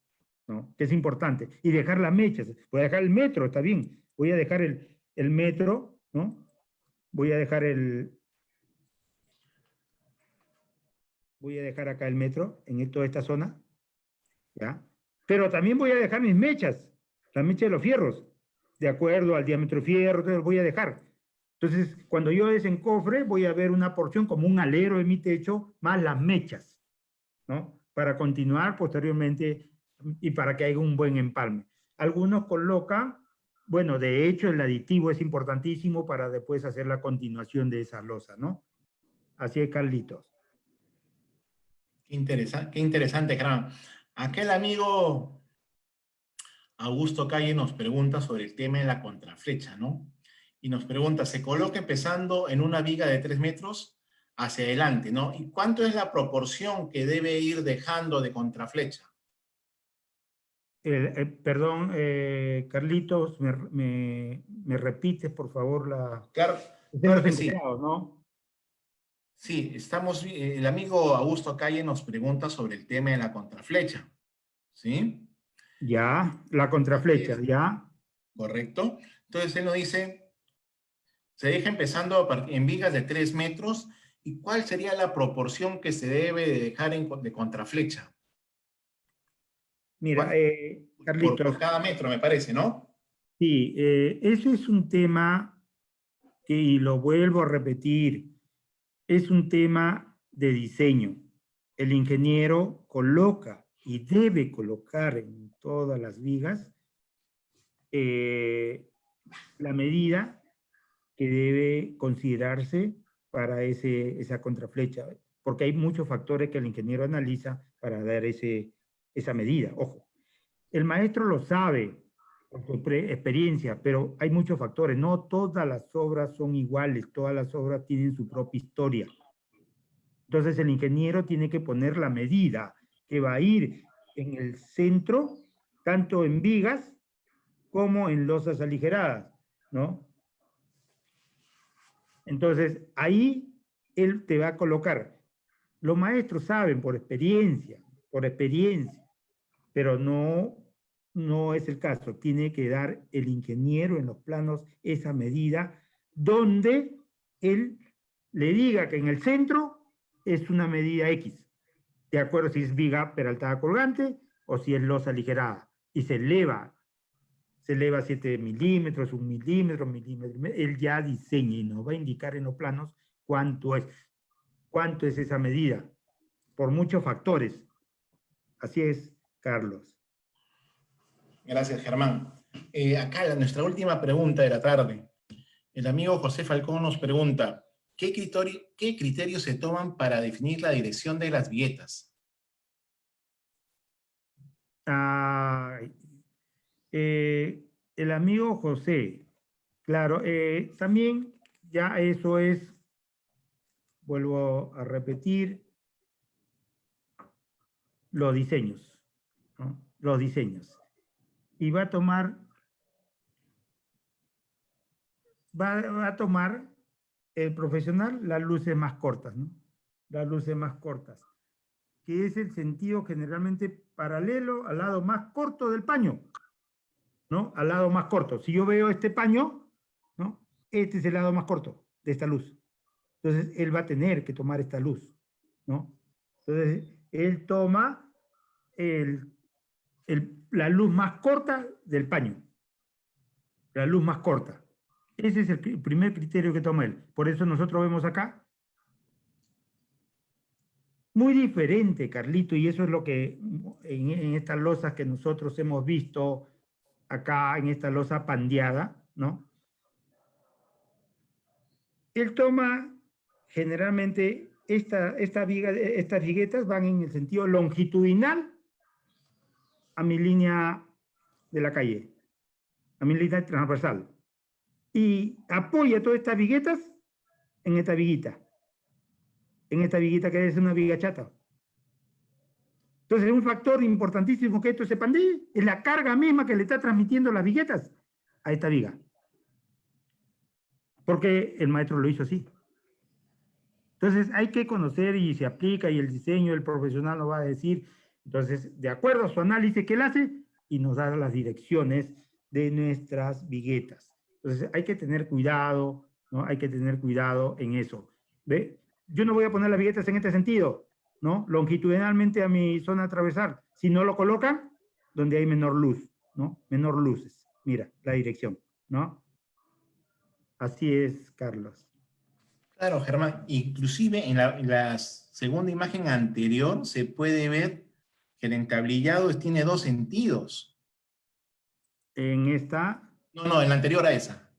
¿no? Que es importante. Y dejar las mechas. Voy a dejar el metro, está bien. Voy a dejar el metro, ¿no? Voy a dejar voy a dejar acá el metro en toda esta zona, ¿ya? Pero también voy a dejar mis mechas, las mechas de los fierros, de acuerdo al diámetro de fierro, entonces voy a dejar. Entonces, cuando yo desencofre, voy a ver una porción como un alero en mi techo, más las mechas, ¿no? Para continuar posteriormente y para que haya un buen empalme. Algunos colocan, bueno, de hecho el aditivo es importantísimo para después hacer la continuación de esa losa, ¿no? Así es, Carlitos. Qué interesante, Germán. Aquel amigo Augusto Calle nos pregunta sobre el tema de la contraflecha, ¿no? Y nos pregunta, ¿se coloca empezando en una viga de 3 metros hacia adelante, ¿no? ¿Y cuánto es la proporción que debe ir dejando de contraflecha? Perdón, Carlitos, me repites, por favor, Claro, claro hemos que sí. encontrado, ¿no? Sí, el amigo Augusto Calle nos pregunta sobre el tema de la contraflecha, ¿sí? Ya, la Así contraflecha, es, ya. correcto. Entonces él nos dice, se deja empezando en vigas de 3 metros, ¿y cuál sería la proporción que se debe de dejar de contraflecha? Mira, ¿Cuál? Por Carlitos, cada metro, me parece, ¿no? sí, ese es un tema que, y lo vuelvo a repetir, es un tema de diseño. El ingeniero coloca y debe colocar en todas las vigas eh, la medida que debe considerarse para esa contraflecha, porque hay muchos factores que el ingeniero analiza para dar esa medida. Ojo, el maestro lo sabe por su experiencia, pero hay muchos factores. No todas las obras son iguales, todas las obras tienen su propia historia. Entonces el ingeniero tiene que poner la medida que va a ir en el centro, tanto en vigas como en losas aligeradas, ¿no? Entonces ahí él te va a colocar. Los maestros saben por experiencia, pero no es el caso. Tiene que dar el ingeniero en los planos esa medida donde él le diga que en el centro es una medida X, de acuerdo si es viga peraltada colgante o si es losa aligerada, y se eleva 7 milímetros, 1 milímetro, él ya diseña y nos va a indicar en los planos cuánto es esa medida, por muchos factores. Así es, Carlos. Gracias, Germán. Acá nuestra última pregunta de la tarde. El amigo José Falcón nos pregunta, ¿qué criterios se toman para definir la dirección de las viguetas? Ah, el amigo José, claro, también ya eso es, vuelvo a repetir, los diseños, ¿no? Los diseños. Y va a tomar el profesional las luces más cortas, ¿no? Las luces más cortas, que es el sentido generalmente paralelo al lado más corto del paño, ¿no? Al lado más corto. Si yo veo este paño, ¿no? Este es el lado más corto de esta luz. Entonces, él va a tener que tomar esta luz, ¿no? Entonces, él toma la luz más corta del paño, la luz más corta. Ese es el primer criterio que toma él. Por eso nosotros vemos acá, muy diferente, Carlito, y eso es lo que en estas losas que nosotros hemos visto acá, en esta losa pandeada, ¿no? Él toma generalmente estas viguetas van en el sentido longitudinal a mi línea de la calle, a mi línea transversal. Y apoya todas estas viguetas en esta viguita. En esta viguita que es una viga chata. Entonces, un factor importantísimo que esto se pandee es la carga misma que le está transmitiendo las viguetas a esta viga. Porque el maestro lo hizo así. Entonces, hay que conocer y se aplica y el diseño, el profesional nos va a decir. Entonces, de acuerdo a su análisis que él hace, y nos da las direcciones de nuestras viguetas. Entonces, hay que tener cuidado, ¿no? Hay que tener cuidado en eso. ¿Ve? Yo no voy a poner las viguetas en este sentido, ¿no? Longitudinalmente a mi zona a atravesar. Si no lo colocan, donde hay menor luz, ¿no? Menor luces. Mira, la dirección, ¿no? Así es, Carlos. Claro, Germán. Inclusive en la segunda imagen anterior se puede ver que el entablillado tiene dos sentidos. En esta... No, no, en la anterior a esa.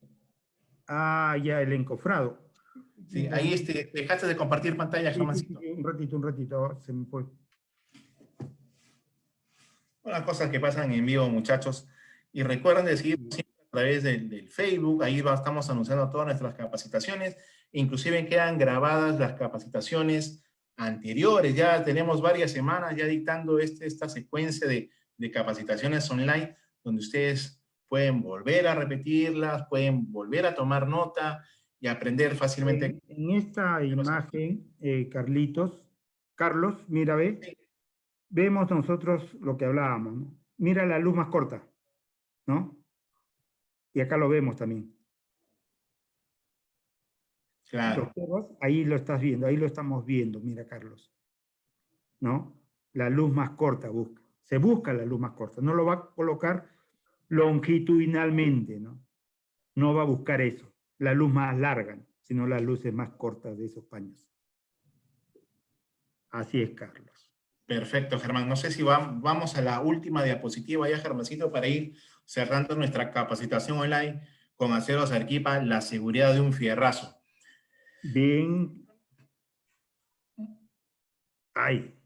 Ah, ya, el encofrado. Sí, ahí dejaste de compartir pantalla, Sí, Germancito. un ratito, se me fue. Unas cosas que pasan en vivo, muchachos. Y recuerden de seguirnos siempre a través del Facebook. Ahí estamos anunciando todas nuestras capacitaciones. Inclusive quedan grabadas las capacitaciones anteriores. Ya tenemos varias semanas ya dictando esta secuencia de capacitaciones online, donde ustedes pueden volver a repetirlas, pueden volver a tomar nota y aprender fácilmente. En esta imagen, Carlos, mira, ve, vemos nosotros lo que hablábamos, ¿no? Mira la luz más corta, ¿no? Y acá lo vemos también. ¿Lo Claro. observas? Ahí lo estás viendo, ahí lo estamos viendo, mira, Carlos, ¿no? La luz más corta busca. Se busca la luz más corta, no lo va a colocar longitudinalmente, ¿no? No va a buscar eso, la luz más larga, sino las luces más cortas de esos paños. Así es, Carlos. Perfecto, Germán. No sé si vamos a la última diapositiva ya, Germancito, para ir cerrando nuestra capacitación online con Aceros Arequipa, la seguridad de un fierrazo. Bien. Ahí.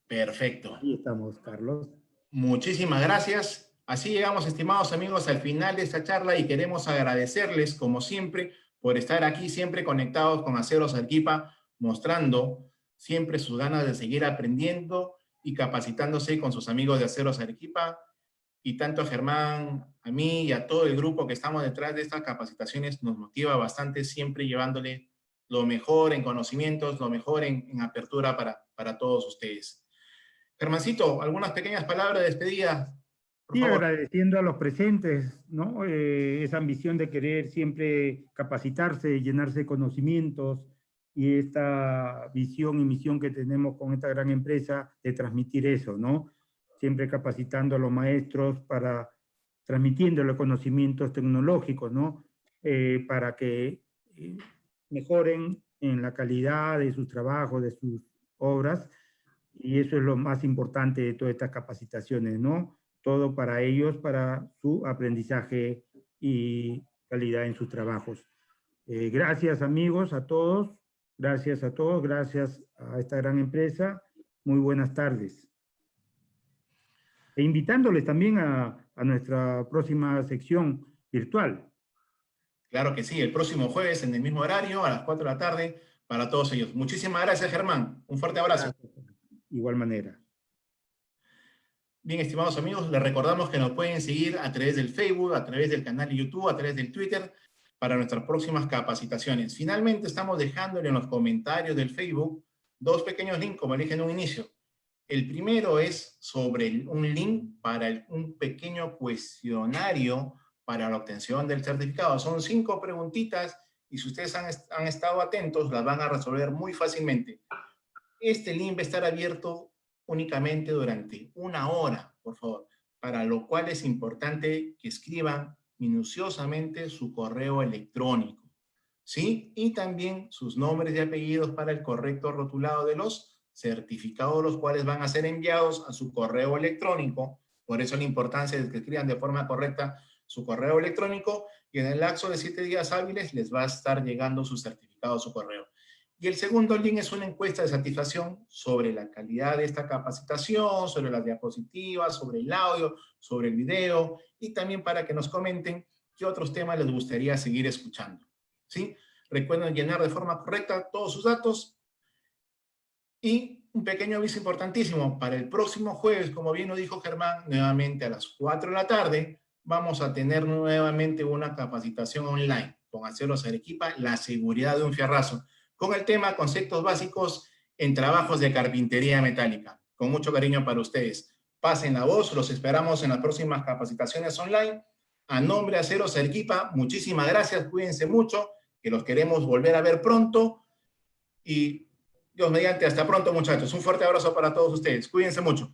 Perfecto. Ahí estamos, Carlos. Muchísimas gracias. Así llegamos, estimados amigos, al final de esta charla y queremos agradecerles, como siempre, por estar aquí siempre conectados con Aceros Arequipa, mostrando siempre sus ganas de seguir aprendiendo y capacitándose con sus amigos de Aceros Arequipa. Y tanto a Germán, a mí y a todo el grupo que estamos detrás de estas capacitaciones nos motiva bastante, siempre llevándole lo mejor en conocimientos, lo mejor en apertura para todos ustedes. Germancito, algunas pequeñas palabras de despedida, por Sí, favor. agradeciendo a los presentes, ¿no? Esa ambición de querer siempre capacitarse, llenarse de conocimientos y esta visión y misión que tenemos con esta gran empresa de transmitir eso, ¿no? Siempre capacitando a los maestros para transmitiéndole conocimientos tecnológicos, ¿no? Para que mejoren en la calidad de sus trabajos, de sus obras, y eso es lo más importante de todas estas capacitaciones, ¿no? Todo para ellos, para su aprendizaje y calidad en sus trabajos. Gracias, amigos, a todos. Gracias a todos. Gracias a esta gran empresa. Muy buenas tardes. E invitándoles también a nuestra próxima sección virtual. Claro que sí, el próximo jueves en el mismo horario, a las 4 de la tarde, para todos ellos. Muchísimas gracias, Germán. Un fuerte abrazo. Gracias. Igual manera. Bien, estimados amigos, les recordamos que nos pueden seguir a través del Facebook, a través del canal de YouTube, a través del Twitter, para nuestras próximas capacitaciones. Finalmente, estamos dejándole en los comentarios del Facebook dos pequeños links, como dije en un inicio. El primero es sobre un link para un pequeño cuestionario para la obtención del certificado. Son 5 preguntitas y si ustedes han estado atentos, las van a resolver muy fácilmente. Este link va a estar abierto únicamente durante 1 hora, por favor, para lo cual es importante que escriban minuciosamente su correo electrónico, ¿sí? Y también sus nombres y apellidos para el correcto rotulado de los certificados, los cuales van a ser enviados a su correo electrónico. Por eso la importancia de que escriban de forma correcta su correo electrónico y en el lapso de 7 días hábiles les va a estar llegando su certificado a su correo. Y el segundo link es una encuesta de satisfacción sobre la calidad de esta capacitación, sobre las diapositivas, sobre el audio, sobre el video y también para que nos comenten qué otros temas les gustaría seguir escuchando, ¿sí? Recuerden llenar de forma correcta todos sus datos. Y un pequeño aviso importantísimo, para el próximo jueves, como bien lo dijo Germán, nuevamente a las 4 de la tarde, vamos a tener nuevamente una capacitación online con Aceros Arequipa, la seguridad de un fierrazo, con el tema conceptos básicos en trabajos de carpintería metálica. Con mucho cariño para ustedes. Pasen la voz, los esperamos en las próximas capacitaciones online. A nombre de Aceros Arequipa, muchísimas gracias, cuídense mucho, que los queremos volver a ver pronto y Dios mediante, hasta pronto muchachos. Un fuerte abrazo para todos ustedes. Cuídense mucho.